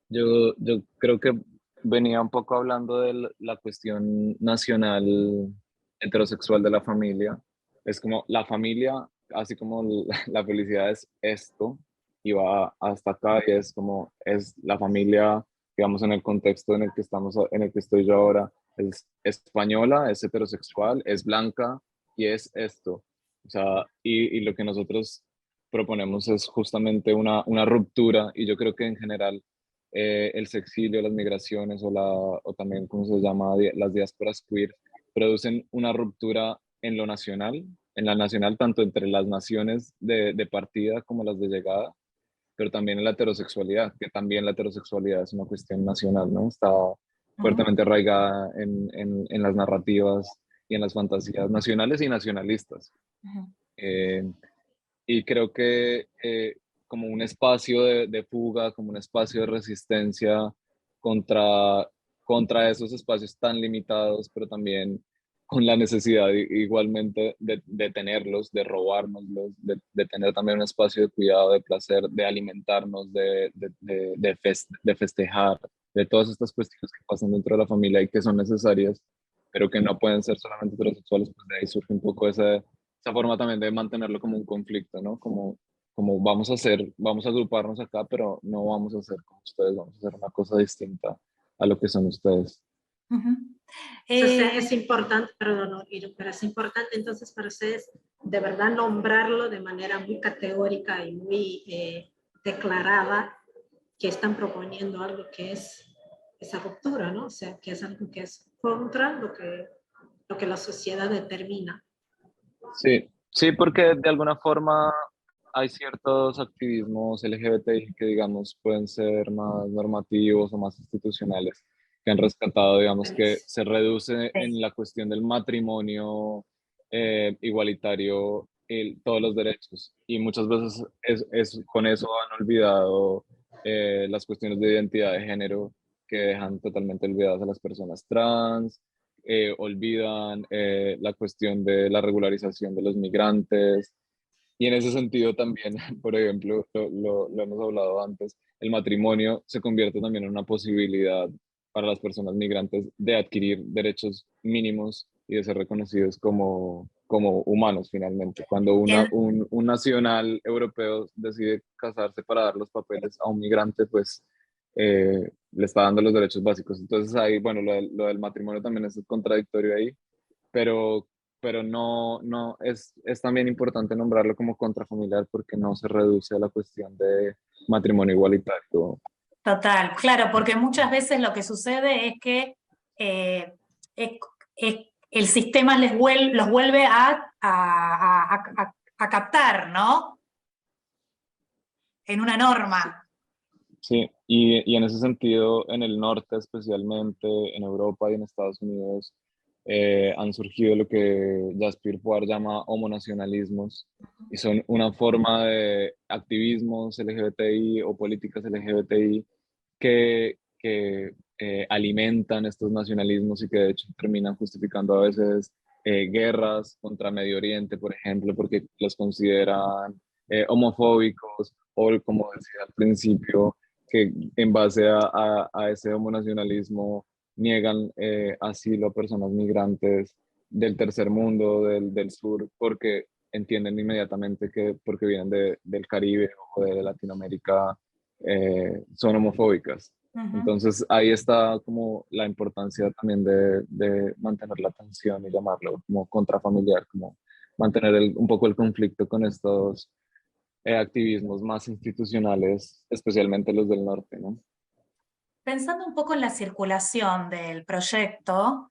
yo creo que venía un poco hablando de la cuestión nacional heterosexual de la familia. Es como la familia, así como la felicidad es esto, y va hasta acá, y es como es la familia, digamos, en el contexto en el que estamos, en el que estoy yo ahora, es española, es heterosexual, es blanca, y es esto. O sea, y lo que nosotros proponemos es justamente una ruptura, y yo creo que en general el sexilio, las migraciones o también, ¿cómo se llama?, las diásporas queer, producen una ruptura en lo nacional, en la nacional, tanto entre las naciones de partida como las de llegada, pero también en la heterosexualidad, que también la heterosexualidad es una cuestión nacional, ¿no? Está fuertemente arraigada en las narrativas y en las fantasías nacionales y nacionalistas. Eh, y creo que como un espacio de fuga, como un espacio de resistencia contra, contra esos espacios tan limitados, pero también con la necesidad igualmente de tenerlos, de robárnoslos, de tener también un espacio de cuidado, de placer, de alimentarnos, de festejar, de todas estas cuestiones que pasan dentro de la familia y que son necesarias, pero que no pueden ser solamente heterosexuales, pues de ahí surge un poco esa forma también de mantenerlo como un conflicto, ¿no? Como vamos a agruparnos acá, pero no vamos a ser como ustedes, vamos a hacer una cosa distinta a lo que son ustedes. Entonces es importante, perdón, Iro, pero es importante entonces para ustedes de verdad nombrarlo de manera muy categórica y muy declarada, que están proponiendo algo que es esa ruptura, ¿no? O sea, que es algo que es contra lo que la sociedad determina. Sí, sí, porque de alguna forma hay ciertos activismos LGBTI que, digamos, pueden ser más normativos o más institucionales, que han rescatado, digamos, que se reduce en la cuestión del matrimonio igualitario todos los derechos. Y muchas veces con eso han olvidado las cuestiones de identidad de género, que dejan totalmente olvidadas a las personas trans, olvidan la cuestión de la regularización de los migrantes. Y en ese sentido también, por ejemplo, lo hemos hablado antes, el matrimonio se convierte también en una posibilidad para las personas migrantes de adquirir derechos mínimos y de ser reconocidos como humanos finalmente. Cuando un nacional europeo decide casarse para dar los papeles a un migrante, pues le está dando los derechos básicos. Entonces ahí, bueno, lo del matrimonio también es contradictorio ahí, pero, pero no es también importante nombrarlo como contrafamiliar porque no se reduce a la cuestión de matrimonio igualitario. Total, claro, porque muchas veces lo que sucede es que el sistema los vuelve a captar, ¿no? En una norma. Sí, y en ese sentido, en el norte especialmente, en Europa y en Estados Unidos, han surgido lo que Jaspir Puar llama homonacionalismos, y son una forma de activismos LGBTI o políticas LGBTI que alimentan estos nacionalismos y que de hecho terminan justificando a veces guerras contra Medio Oriente, por ejemplo, porque los consideran homofóbicos o, como decía al principio, que en base a ese homonacionalismo niegan asilo a personas migrantes del tercer mundo, del sur, porque entienden inmediatamente que porque vienen del Caribe o de Latinoamérica son homofóbicas. Entonces ahí está como la importancia también de mantener la atención y llamarlo como contrafamiliar, como mantener un poco el conflicto con estos activismos más institucionales, especialmente los del norte, ¿no? Pensando un poco en la circulación del proyecto,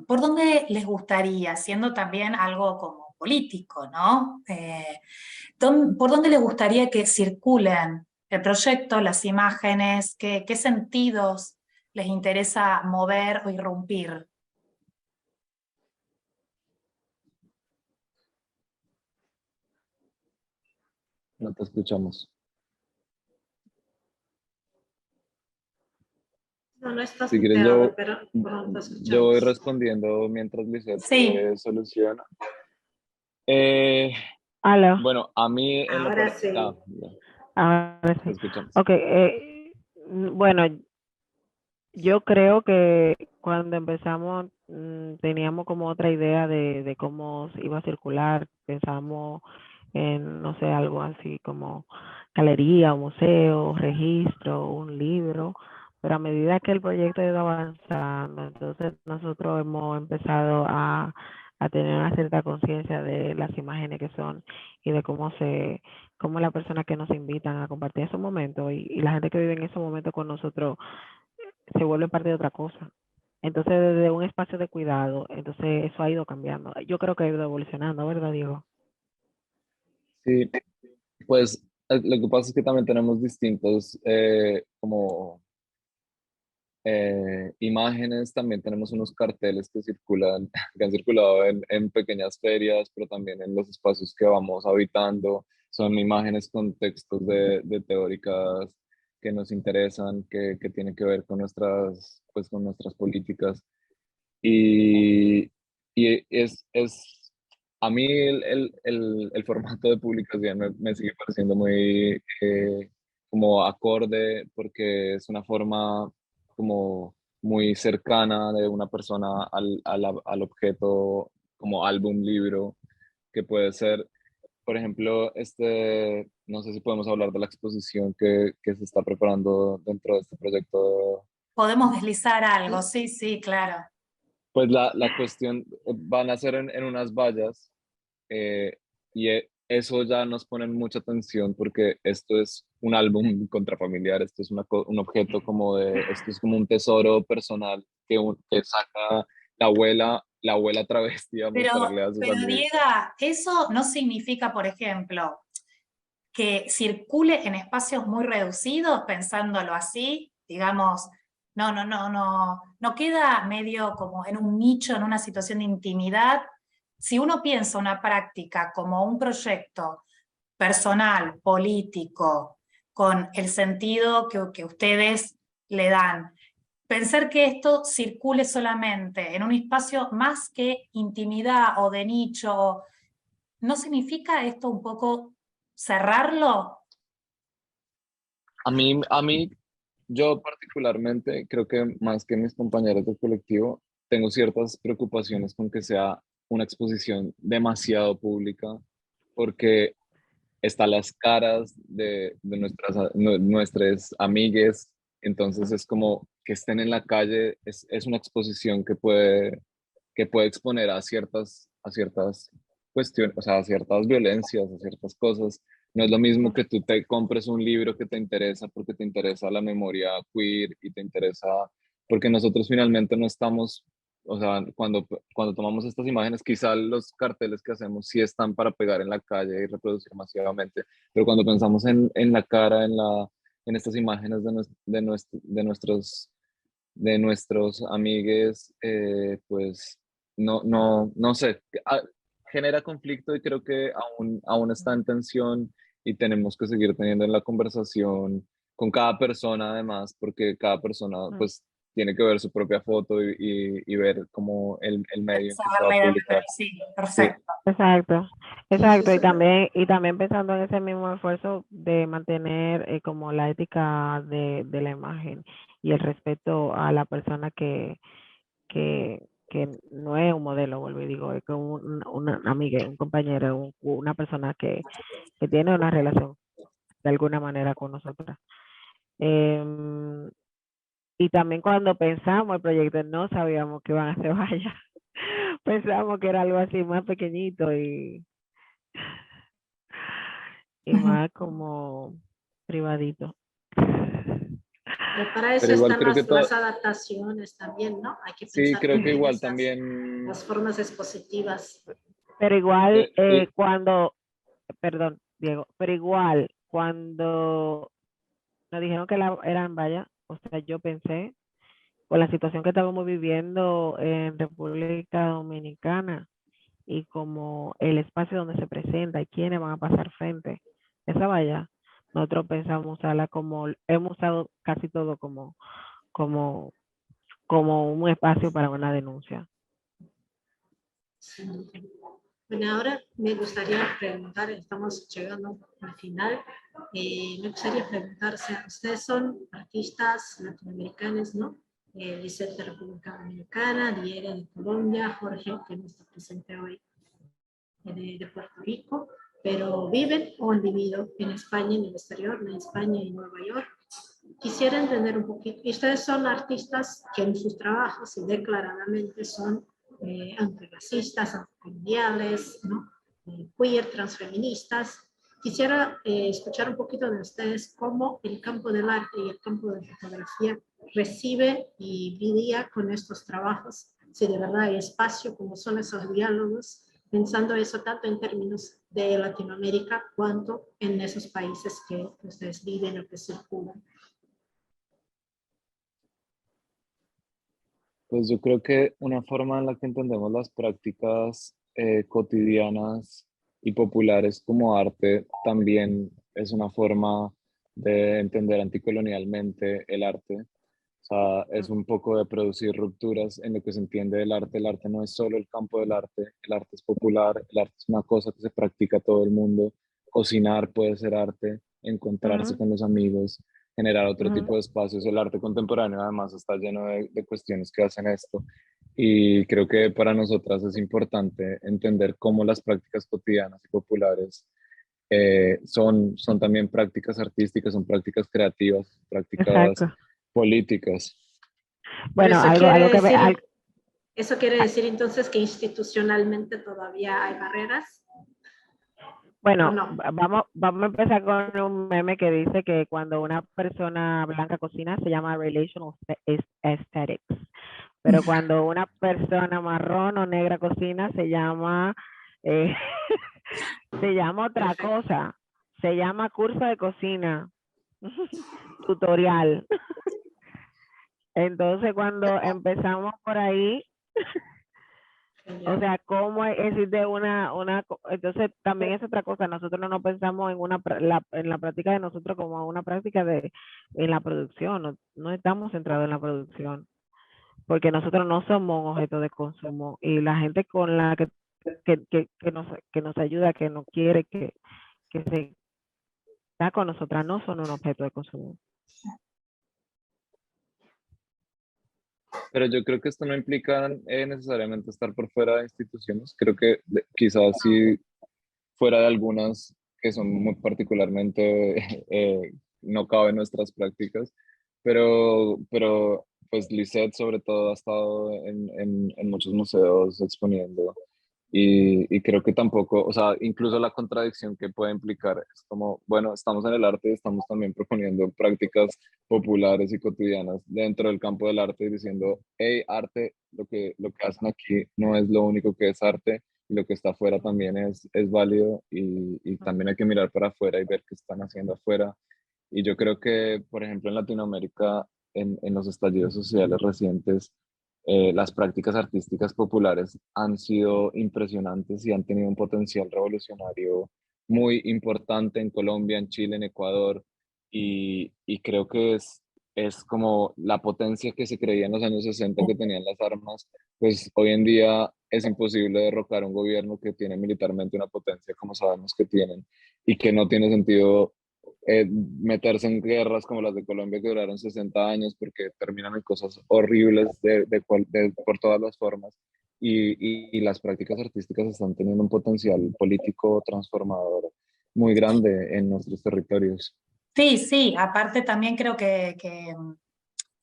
¿por dónde les gustaría, siendo también algo como político, ¿no? ¿Por dónde les gustaría que circulen el proyecto, las imágenes? ¿Qué sentidos les interesa mover o irrumpir? No te escuchamos. No está Si quieres, muteado, pero pronto yo voy escuchamos. respondiendo mientras Lisette Sí. soluciona. Aló. Bueno, a mí en lo Ahora sí. Ahora te sí. escuchamos. Ok, bueno, yo creo que cuando empezamos teníamos como otra idea de cómo iba a circular, pensamos en, no sé, algo así como galería, un museo, registro, un libro, pero a medida que el proyecto ha ido avanzando, entonces nosotros hemos empezado a a tener una cierta conciencia de las imágenes que son y de cómo las personas que nos invitan a compartir esos momentos y la gente que vive en esos momentos con nosotros se vuelve parte de otra cosa. Entonces, desde un espacio de cuidado, entonces eso ha ido cambiando. Yo creo que ha ido evolucionando, ¿verdad, Diego? Sí, pues lo que pasa es que también tenemos distintos como imágenes, también tenemos unos carteles que circulan, que han circulado en pequeñas ferias, pero también en los espacios que vamos habitando. Son imágenes con textos de teóricas que nos interesan, que tienen que ver con pues, con nuestras políticas. Y, a mí el formato de publicación me sigue pareciendo muy como acorde porque es una forma como muy cercana de una persona al objeto como álbum, libro, que puede ser, por ejemplo, no sé si podemos hablar de la exposición que se está preparando dentro de este proyecto. Podemos deslizar algo, sí, sí, claro. Pues la cuestión, van a ser en unas vallas eh, eso ya nos pone mucha atención porque esto es un álbum contrafamiliar, esto es un objeto esto es como un tesoro personal que saca la abuela travesti a mostrarle a sus Pero amigos. Diego, eso no significa, por ejemplo, que circule en espacios muy reducidos, pensándolo así, digamos, no queda medio como en un nicho, en una situación de intimidad. Si uno piensa una práctica como un proyecto personal, político, con el sentido que ustedes le dan, pensar que esto circule solamente en un espacio más que intimidad o de nicho, ¿no significa esto un poco cerrarlo? Yo particularmente creo que más que mis compañeros del colectivo, tengo ciertas preocupaciones con que sea una exposición demasiado pública, porque están las caras de nuestras amigues, entonces es como que estén en la calle, es una exposición que puede exponer a ciertas cuestiones, o sea, a ciertas violencias, a ciertas cosas. No es lo mismo que tú te compres un libro que te interesa porque te interesa la memoria queer y te interesa, porque nosotros finalmente no estamos, o sea, cuando tomamos estas imágenes, quizá los carteles que hacemos sí están para pegar en la calle y reproducir masivamente, pero cuando pensamos en la cara, en estas imágenes de nuestros amigues, pues no sé, genera conflicto y creo que aún está en tensión y tenemos que seguir teniendo la conversación con cada persona además, porque cada persona pues tiene que ver su propia foto y ver como el medio en que se va a publicar. Sí, Sí, perfecto. Exacto, Sí, sí, exacto. sí. Y también pensando en ese mismo esfuerzo de mantener como la ética de la imagen y el respeto a la persona que no es un modelo, vuelvo y digo, es como una amiga, un compañero, una persona que tiene una relación de alguna manera con nosotras. Em, y también cuando pensamos el proyecto, no sabíamos que iban a ser vallas. Pensamos que era algo así más pequeñito y más como privadito. Pero para eso pero igual están creo que las adaptaciones también, ¿no? Hay que sí, pensar creo que también en igual esas, también, las formas expositivas. Pero igual eh, perdón, Diego, pero igual cuando nos dijeron que eran vallas, o sea, yo pensé con la situación que estábamos viviendo en República Dominicana y como el espacio donde se presenta y quiénes van a pasar frente a esa valla, nosotros pensamos usarla como, hemos usado casi todo como, como un espacio para una denuncia. Sí. Bueno, ahora me gustaría preguntar, estamos llegando al final, me gustaría preguntarse, ustedes son artistas latinoamericanos, ¿no? Lisette de República Dominicana, Diego de Colombia, Jorge, que no está presente hoy, de Puerto Rico, pero viven o han vivido en España, en el exterior, en España y Nueva York. Quisiera entender un poquito, y ustedes son artistas que en sus trabajos y declaradamente son antirracistas, anticoloniales, ¿no? Queer, transfeministas. Quisiera escuchar un poquito de ustedes cómo el campo del arte y el campo de la fotografía recibe y lidia con estos trabajos, si de verdad hay espacio, cómo son esos diálogos, pensando eso tanto en términos de Latinoamérica cuanto en esos países que ustedes viven o que circulan. Pues yo creo que una forma en la que entendemos las prácticas cotidianas y populares como arte también es una forma de entender anticolonialmente el arte. O sea, es un poco de producir rupturas en lo que se entiende del arte. El arte no es solo el campo del arte, el arte es popular, el arte es una cosa que se practica todo el mundo. Cocinar puede ser arte, encontrarse con los amigos, generar otro tipo de espacios. El arte contemporáneo además está lleno de cuestiones que hacen esto. Y creo que para nosotras es importante entender cómo las prácticas cotidianas y populares son también prácticas artísticas, son prácticas creativas, prácticas Exacto. políticas. Pero Bueno, algo que eso quiere decir entonces que institucionalmente todavía hay barreras. bueno, No. vamos a empezar con un meme que dice que cuando una persona blanca cocina se llama relational aesthetics, pero cuando una persona marrón o negra cocina se llama eh, se llama otra cosa, se llama curso de cocina, tutorial. Entonces cuando empezamos por ahí, o sea, cómo es decir de entonces también es otra cosa, nosotros no pensamos en en la práctica de nosotros como una práctica en la producción, no estamos centrados en la producción, porque nosotros no somos un objeto de consumo y la gente con la que nos ayuda, que nos quiere, que se da con nosotras no son un objeto de consumo. Pero yo creo que esto no implica necesariamente estar por fuera de instituciones. Creo que quizás sí fuera de algunas que son muy particularmente no caben nuestras prácticas, pero pues Lisette sobre todo ha estado en muchos museos exponiendo y creo que tampoco, o sea, incluso la contradicción que puede implicar es como, bueno, estamos en el arte y estamos también proponiendo prácticas populares y cotidianas dentro del campo del arte y diciendo, hey, arte, lo que hacen aquí no es lo único que es arte y lo que está afuera también es válido y también hay que mirar para afuera y ver qué están haciendo afuera. Y yo creo que, por ejemplo, en Latinoamérica, en los estallidos sociales recientes, las prácticas artísticas populares han sido impresionantes y han tenido un potencial revolucionario muy importante en Colombia, en Chile, en Ecuador, y creo que es como la potencia que se creía en los años 60 que tenían las armas, pues hoy en día es imposible derrocar un gobierno que tiene militarmente una potencia como sabemos que tienen y que no tiene sentido meterse en guerras como las de Colombia que duraron 60 años porque terminan en cosas horribles por todas las formas y las prácticas artísticas están teniendo un potencial político transformador muy grande en nuestros territorios. Sí, sí, aparte también creo que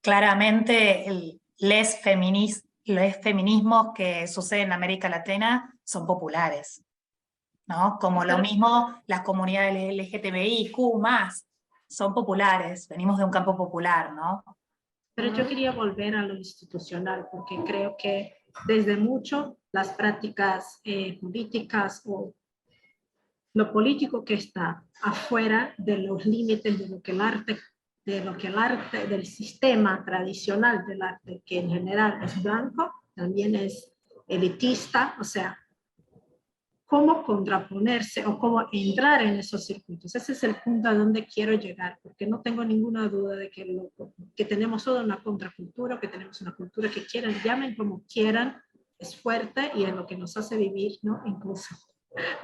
claramente los feminismos que suceden en América Latina son populares, ¿no? Como lo mismo las comunidades LGTBIQ+, son populares, venimos de un campo popular, ¿no? Pero yo quería volver a lo institucional, porque creo que desde mucho las prácticas políticas o lo político que está afuera de los límites de lo que el arte, del sistema tradicional del arte, que en general es blanco, también es elitista, o sea, cómo contraponerse o cómo entrar en esos circuitos. Ese es el punto a donde quiero llegar, porque no tengo ninguna duda de que tenemos toda una contracultura, que tenemos una cultura que quieran, llamen como quieran, es fuerte y es lo que nos hace vivir, ¿no? Incluso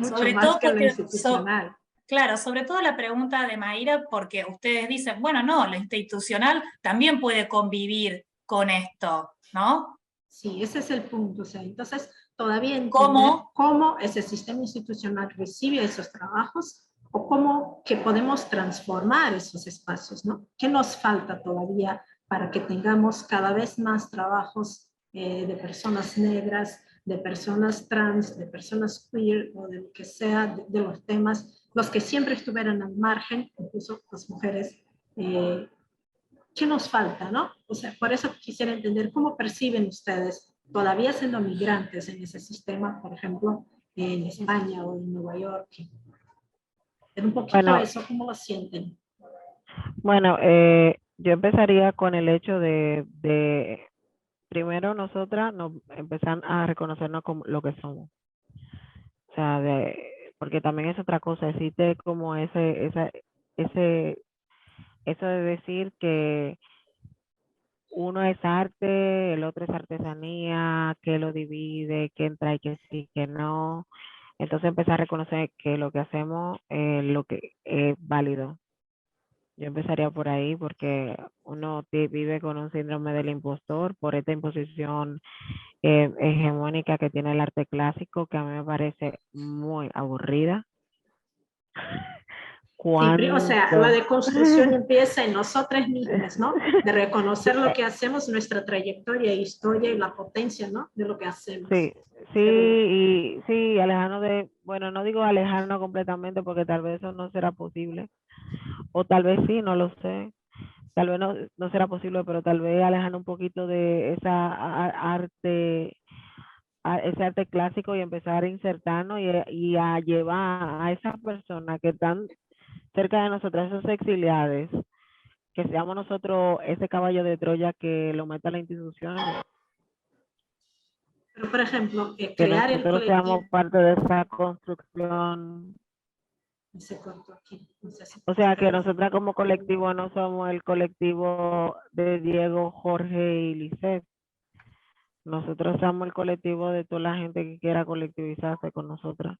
mucho Sobre más todo que lo porque institucional. claro, sobre todo la pregunta de Mayra, porque ustedes dicen, bueno, no, lo institucional también puede convivir con esto, ¿no? Sí, ese es el punto. O sea, entonces, todavía entender ¿Cómo? cómo ese sistema institucional recibe esos trabajos o cómo que podemos transformar esos espacios, ¿no? ¿Qué nos falta todavía para que tengamos cada vez más trabajos de personas negras, de personas trans, de personas queer o de lo que sea, de los temas, los que siempre estuvieron al margen, incluso las mujeres. ¿Qué nos falta, no? O sea, por eso quisiera entender cómo perciben ustedes, todavía siendo migrantes en ese sistema, por ejemplo, en España o en Nueva York. En un poquito Bueno, eso, ¿cómo lo sienten? bueno, yo empezaría con el hecho de primero nosotras nos empezar a reconocernos como lo que somos. O sea, porque también es otra cosa, existe como ese, eso de decir que uno es arte, el otro es artesanía, que lo divide, que entra y que sí, que no. Entonces empezar a reconocer que lo que hacemos es lo que es válido. Yo empezaría por ahí porque uno vive con un síndrome del impostor por esta imposición hegemónica que tiene el arte clásico, que a mí me parece muy aburrida. Sí, o sea, la Cuando deconstrucción empieza en nosotras mismas, ¿no? De reconocer lo que hacemos, nuestra trayectoria, historia y la potencia, ¿no? De lo que hacemos. sí, y sí, alejarnos bueno, no digo alejarnos completamente porque tal vez eso no será posible, o tal vez sí, no lo sé, tal vez no será posible, pero tal vez alejarnos un poquito de esa arte, ese arte clásico y empezar a insertarnos y a llevar a esas personas que están cerca de nosotras, esos exiliados, que seamos nosotros ese caballo de Troya que lo meta a la institución, Pero, por ejemplo, que crear el nosotros colectivo. seamos parte de esa construcción. Se cortó aquí. No sé si O sea, que nosotras como colectivo no somos el colectivo de Diego, Jorge y Lisette. Nosotros somos el colectivo de toda la gente que quiera colectivizarse con nosotras.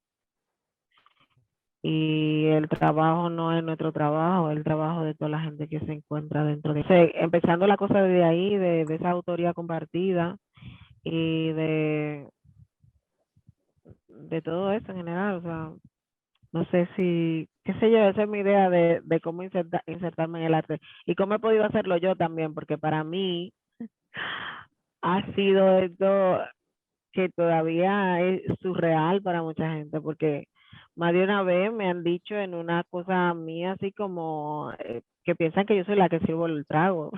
Y el trabajo no es nuestro trabajo, es el trabajo de toda la gente que se encuentra dentro de... O sea, empezando la cosa de ahí, de esa autoría compartida y de todo eso en general. O sea, no sé si, qué sé yo, esa es mi idea de cómo insertarme en el arte. Y cómo he podido hacerlo yo también, porque para mí ha sido esto que todavía es surreal para mucha gente, porque más de una vez me han dicho en una cosa mía así como que piensan que yo soy la que sirvo el trago.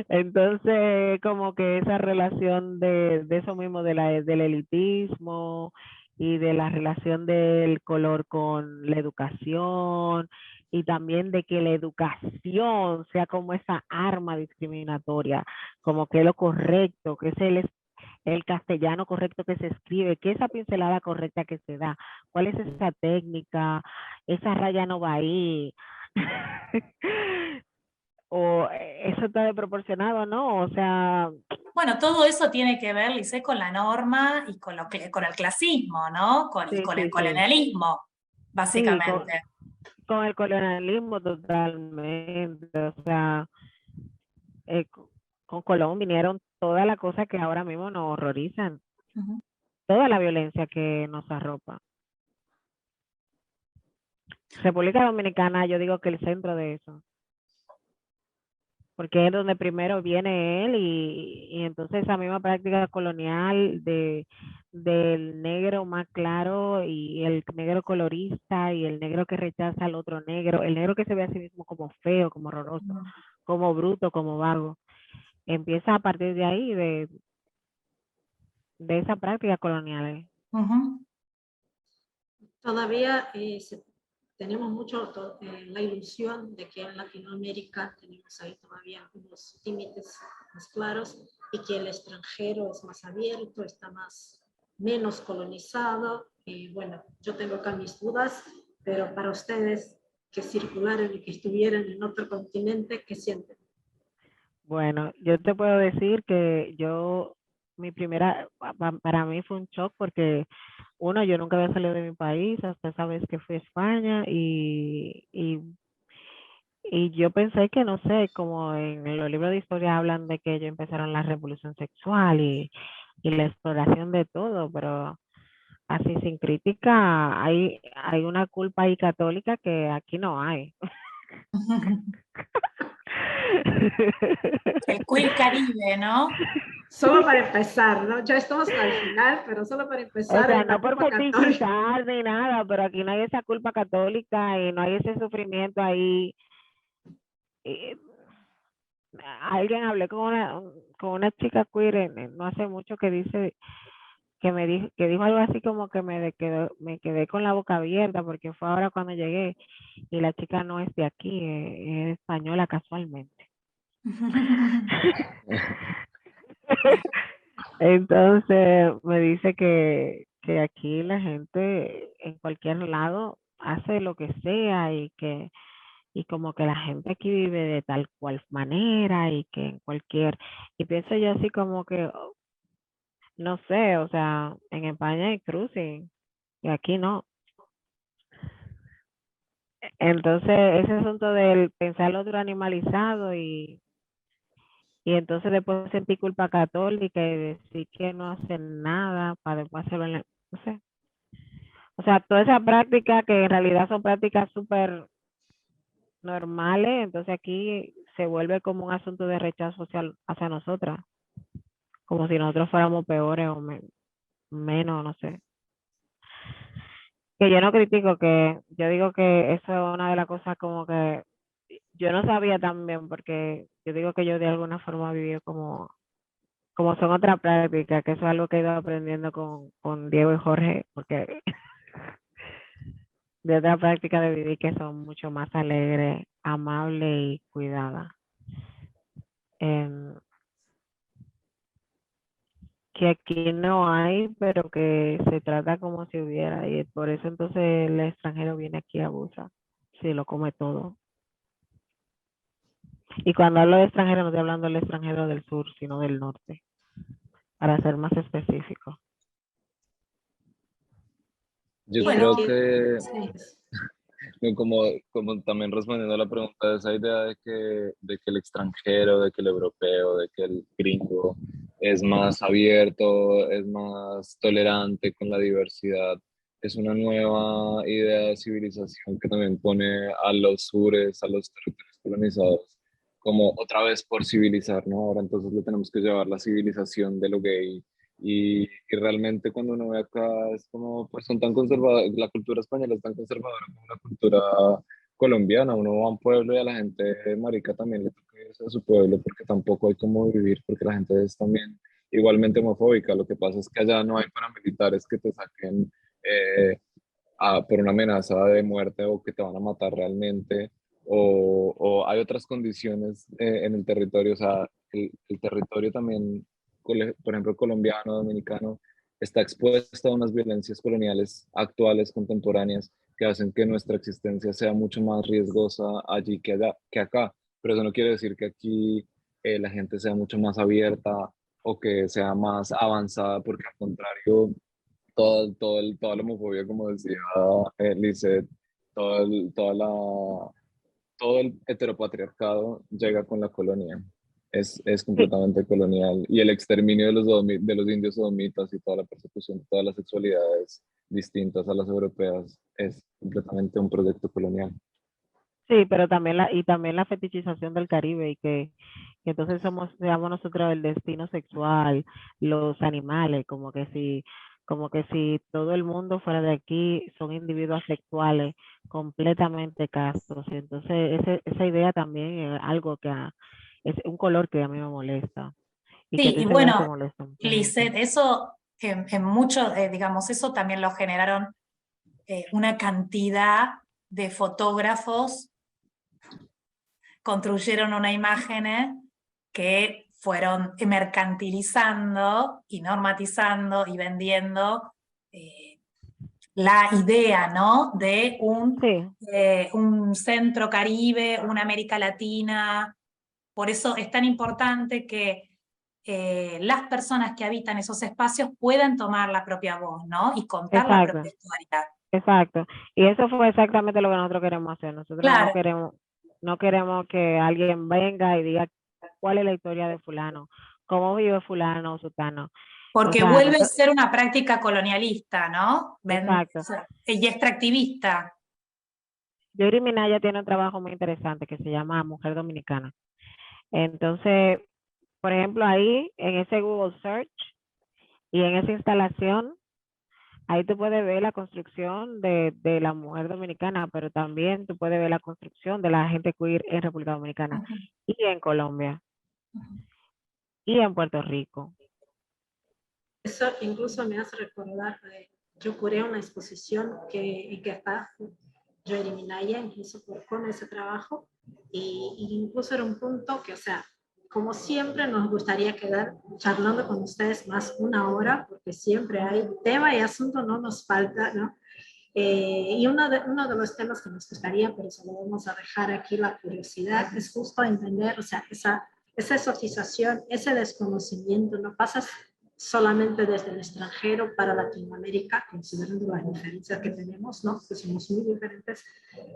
Entonces, como que esa relación de eso mismo, del elitismo y de la relación del color con la educación y también de que la educación sea como esa arma discriminatoria, como que es lo correcto, que es el castellano correcto que se escribe, que esa pincelada correcta que se da, cuál es esa técnica, esa raya no va ahí. O eso está desproporcionado, ¿no? O sea, Bueno, todo eso tiene que ver, Lice, con la norma y con el clasismo, ¿no? Y sí, con el sí, sí. colonialismo, Sí, básicamente. con el colonialismo totalmente. O sea, con Colón vinieron todas las cosas que ahora mismo nos horrorizan, Ujú. toda la violencia que nos arropa. República Dominicana, yo digo que el centro de eso, porque es donde primero viene él y entonces esa misma práctica colonial del negro más claro y el negro colorista y el negro que rechaza al otro negro, el negro que se ve a sí mismo como feo, como horroroso, como bruto, como vago, empieza a partir de ahí, de esa práctica colonial. Ujú. Todavía tenemos mucho la ilusión de que en Latinoamérica tenemos ahí todavía algunos límites más claros y que el extranjero es más abierto, está menos colonizado. Y bueno, yo tengo acá mis dudas, pero para ustedes que circularon y que estuvieran en otro continente, ¿qué sienten? Bueno, yo te puedo decir que para mí fue un shock porque uno, yo nunca había salido de mi país hasta esa vez que fui a España y yo pensé que, no sé, como en los libros de historia hablan de que ellos empezaron la revolución sexual y la exploración de todo, pero así sin crítica hay una culpa ahí católica que aquí no hay. El queer Caribe, ¿no? Solo para empezar, ¿no? Ya estamos al final, pero solo para O empezar sea, en la no por culpa católica. fetichizar ni nada, pero aquí no hay esa culpa católica y no hay ese sufrimiento ahí. Y, alguien hablé con una chica queer no hace mucho que dice que dijo algo así como que me quedé con la boca abierta porque fue ahora cuando llegué y la chica no es de aquí, es española casualmente. Entonces me dice que aquí la gente en cualquier lado hace lo que sea y como que la gente aquí vive de tal cual manera y que en cualquier, y pienso yo así como que, no sé, o sea, en España hay cruising y aquí no. Entonces ese asunto del pensar lo otro animalizado y entonces después sentir culpa católica y decir que no hacen nada para después hacerlo, no sé. O sea, toda esa práctica que en realidad son prácticas súper normales, entonces aquí se vuelve como un asunto de rechazo hacia nosotras, como si nosotros fuéramos peores o menos, no sé. Que yo no critico, que yo digo que eso es una de las cosas como que yo no sabía también, porque yo digo que yo de alguna forma viví como son otras prácticas, que eso es algo que he ido aprendiendo con Diego y Jorge, porque de otra práctica de vivir que son mucho más alegres, amables y cuidadas. Em, que aquí no hay, pero que se trata como si hubiera, y por eso entonces el extranjero viene aquí y abusa, si lo come todo. Y cuando hablo de extranjero no estoy hablando del extranjero del sur, sino del norte, para ser más específico. Yo Y Bueno, creo aquí, que sí, como también respondiendo a la pregunta, esa idea de que el extranjero, de que el europeo, de que el gringo es más abierto, es más tolerante con la diversidad, es una nueva idea de civilización que también pone a los sures, a los territorios colonizados, como otra vez por civilizar, ¿no? Ahora entonces le tenemos que llevar la civilización de lo gay. Y realmente cuando uno ve acá es como, pues son tan conservadores, la cultura española es tan conservadora como la cultura colombiana. Uno va a un pueblo y a la gente marica también le toca irse a su pueblo porque tampoco hay cómo vivir, porque la gente es también igualmente homofóbica. Lo que pasa es que allá no hay paramilitares que te saquen por una amenaza de muerte o que te van a matar realmente. O hay otras condiciones en el territorio, o sea, el territorio también por ejemplo, colombiano, dominicano, está expuesta a unas violencias coloniales actuales, contemporáneas, que hacen que nuestra existencia sea mucho más riesgosa allí que acá. Pero eso no quiere decir que aquí la gente sea mucho más abierta o que sea más avanzada, porque al contrario, toda la homofobia, como decía Lisette, todo el heteropatriarcado llega con la colonia. Es Sí, completamente colonial. Y el exterminio de los indios sodomitas y toda la persecución de todas las sexualidades distintas a las europeas es completamente un proyecto colonial. sí, pero también la fetichización del Caribe y que entonces seamos nosotros el destino sexual, los animales, como que si todo el mundo fuera de aquí son individuos sexuales completamente castos. Y entonces esa idea también es algo es un color que a mí me molesta y que sí, estoy y segura que bueno, molesta a mucha gente. Lisette, eso en mucho, digamos, eso también lo generaron una cantidad de fotógrafos, construyeron una imagen que fueron mercantilizando y normatizando y vendiendo la idea, ¿no? De Sí, un centro Caribe, una América Latina. Por eso es tan importante que las personas que habitan esos espacios puedan tomar la propia voz, ¿no? Y contar la propia exacto, historia. exacto. Y eso fue exactamente lo que nosotros queremos hacer. Nosotros Claro, no queremos que alguien venga y diga cuál es la historia de fulano, cómo vive fulano o sutano. O porque sea, vuelve a ser una práctica colonialista, ¿no? exacto. Y extractivista. Jory Minaya tiene un trabajo muy interesante que se llama Mujer Dominicana. Entonces, por ejemplo, ahí en ese Google Search y en esa instalación, ahí tú puedes ver la construcción de la mujer dominicana, pero también tú puedes ver la construcción de la gente queer en República Dominicana Ujú, y en Colombia ujú. y en Puerto Rico. Eso incluso me hace recordar, yo curé una exposición que está Jory Minaya, incluso con ese trabajo, y incluso era un punto que, o sea, como siempre nos gustaría quedar charlando con ustedes más una hora, porque siempre hay tema y asunto, no nos falta, ¿no? Y uno de los temas que nos gustaría, pero eso lo vamos a dejar aquí, la curiosidad, es justo entender, o sea, esa exotización, ese desconocimiento, no pasa solamente desde el extranjero para Latinoamérica, considerando las diferencias que tenemos, ¿no? Que somos muy diferentes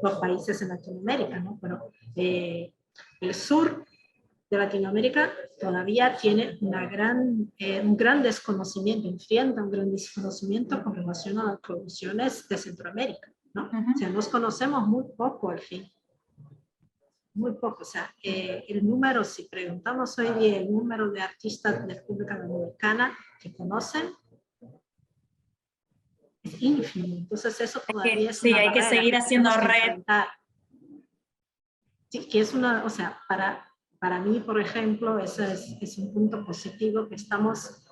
los países en Latinoamérica, ¿no? Pero el sur de Latinoamérica todavía tiene un gran desconocimiento, enfrenta un gran desconocimiento con relación a las producciones de Centroamérica, ¿no? O sea, nos conocemos muy poco al fin, muy poco. O sea, el número, si preguntamos hoy día el número de artistas de República Dominicana que conocen, es ínfimo. Entonces eso todavía es Sí, una hay que barrera seguir que haciendo tenemos que red. enfrentar. Sí, que es una, o sea, para mí, por ejemplo, ese es un punto positivo que estamos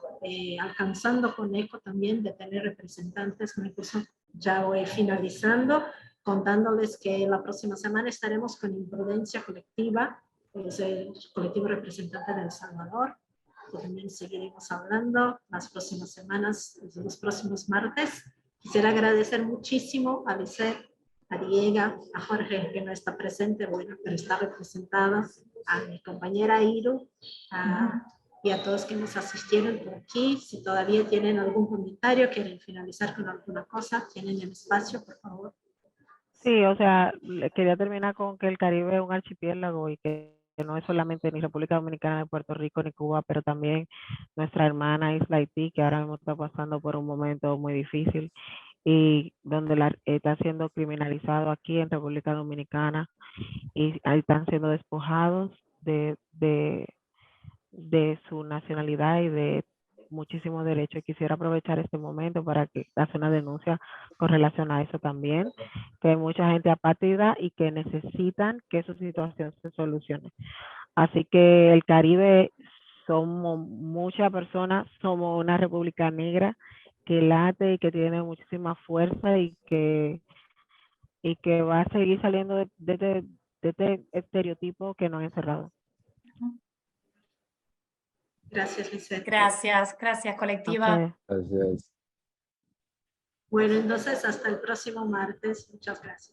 alcanzando con ECO también, de tener representantes. Incluso ya voy finalizando, contándoles que la próxima semana estaremos con Imprudencia Colectiva, es el colectivo representante de El Salvador, que también seguiremos hablando las próximas semanas, los próximos martes. Quisiera agradecer muchísimo a Lisette, a Diego, a Jorge, que no está presente, bueno, pero está representada, a mi compañera Iru, y a todos que nos asistieron por aquí. Si todavía tienen algún comentario, quieren finalizar con alguna cosa, tienen el espacio, por favor. Sí, o sea, quería terminar con que el Caribe es un archipiélago y que no es solamente ni República Dominicana, ni Puerto Rico, ni Cuba, pero también nuestra hermana Isla Haití, que ahora mismo está pasando por un momento muy difícil y donde está siendo criminalizado aquí en República Dominicana y ahí están siendo despojados de su nacionalidad y de muchísimos derechos. Quisiera aprovechar este momento para hacer una denuncia con relación a eso también, que hay mucha gente apátrida y que necesitan que su situación se solucione. Así que el Caribe somos muchas personas, somos una república negra que late y que tiene muchísima fuerza y que va a seguir saliendo de este estereotipo que nos ha encerrado. Gracias, Lisette. Gracias, colectiva. Okay. Gracias. Bueno, entonces hasta el próximo martes. Muchas gracias.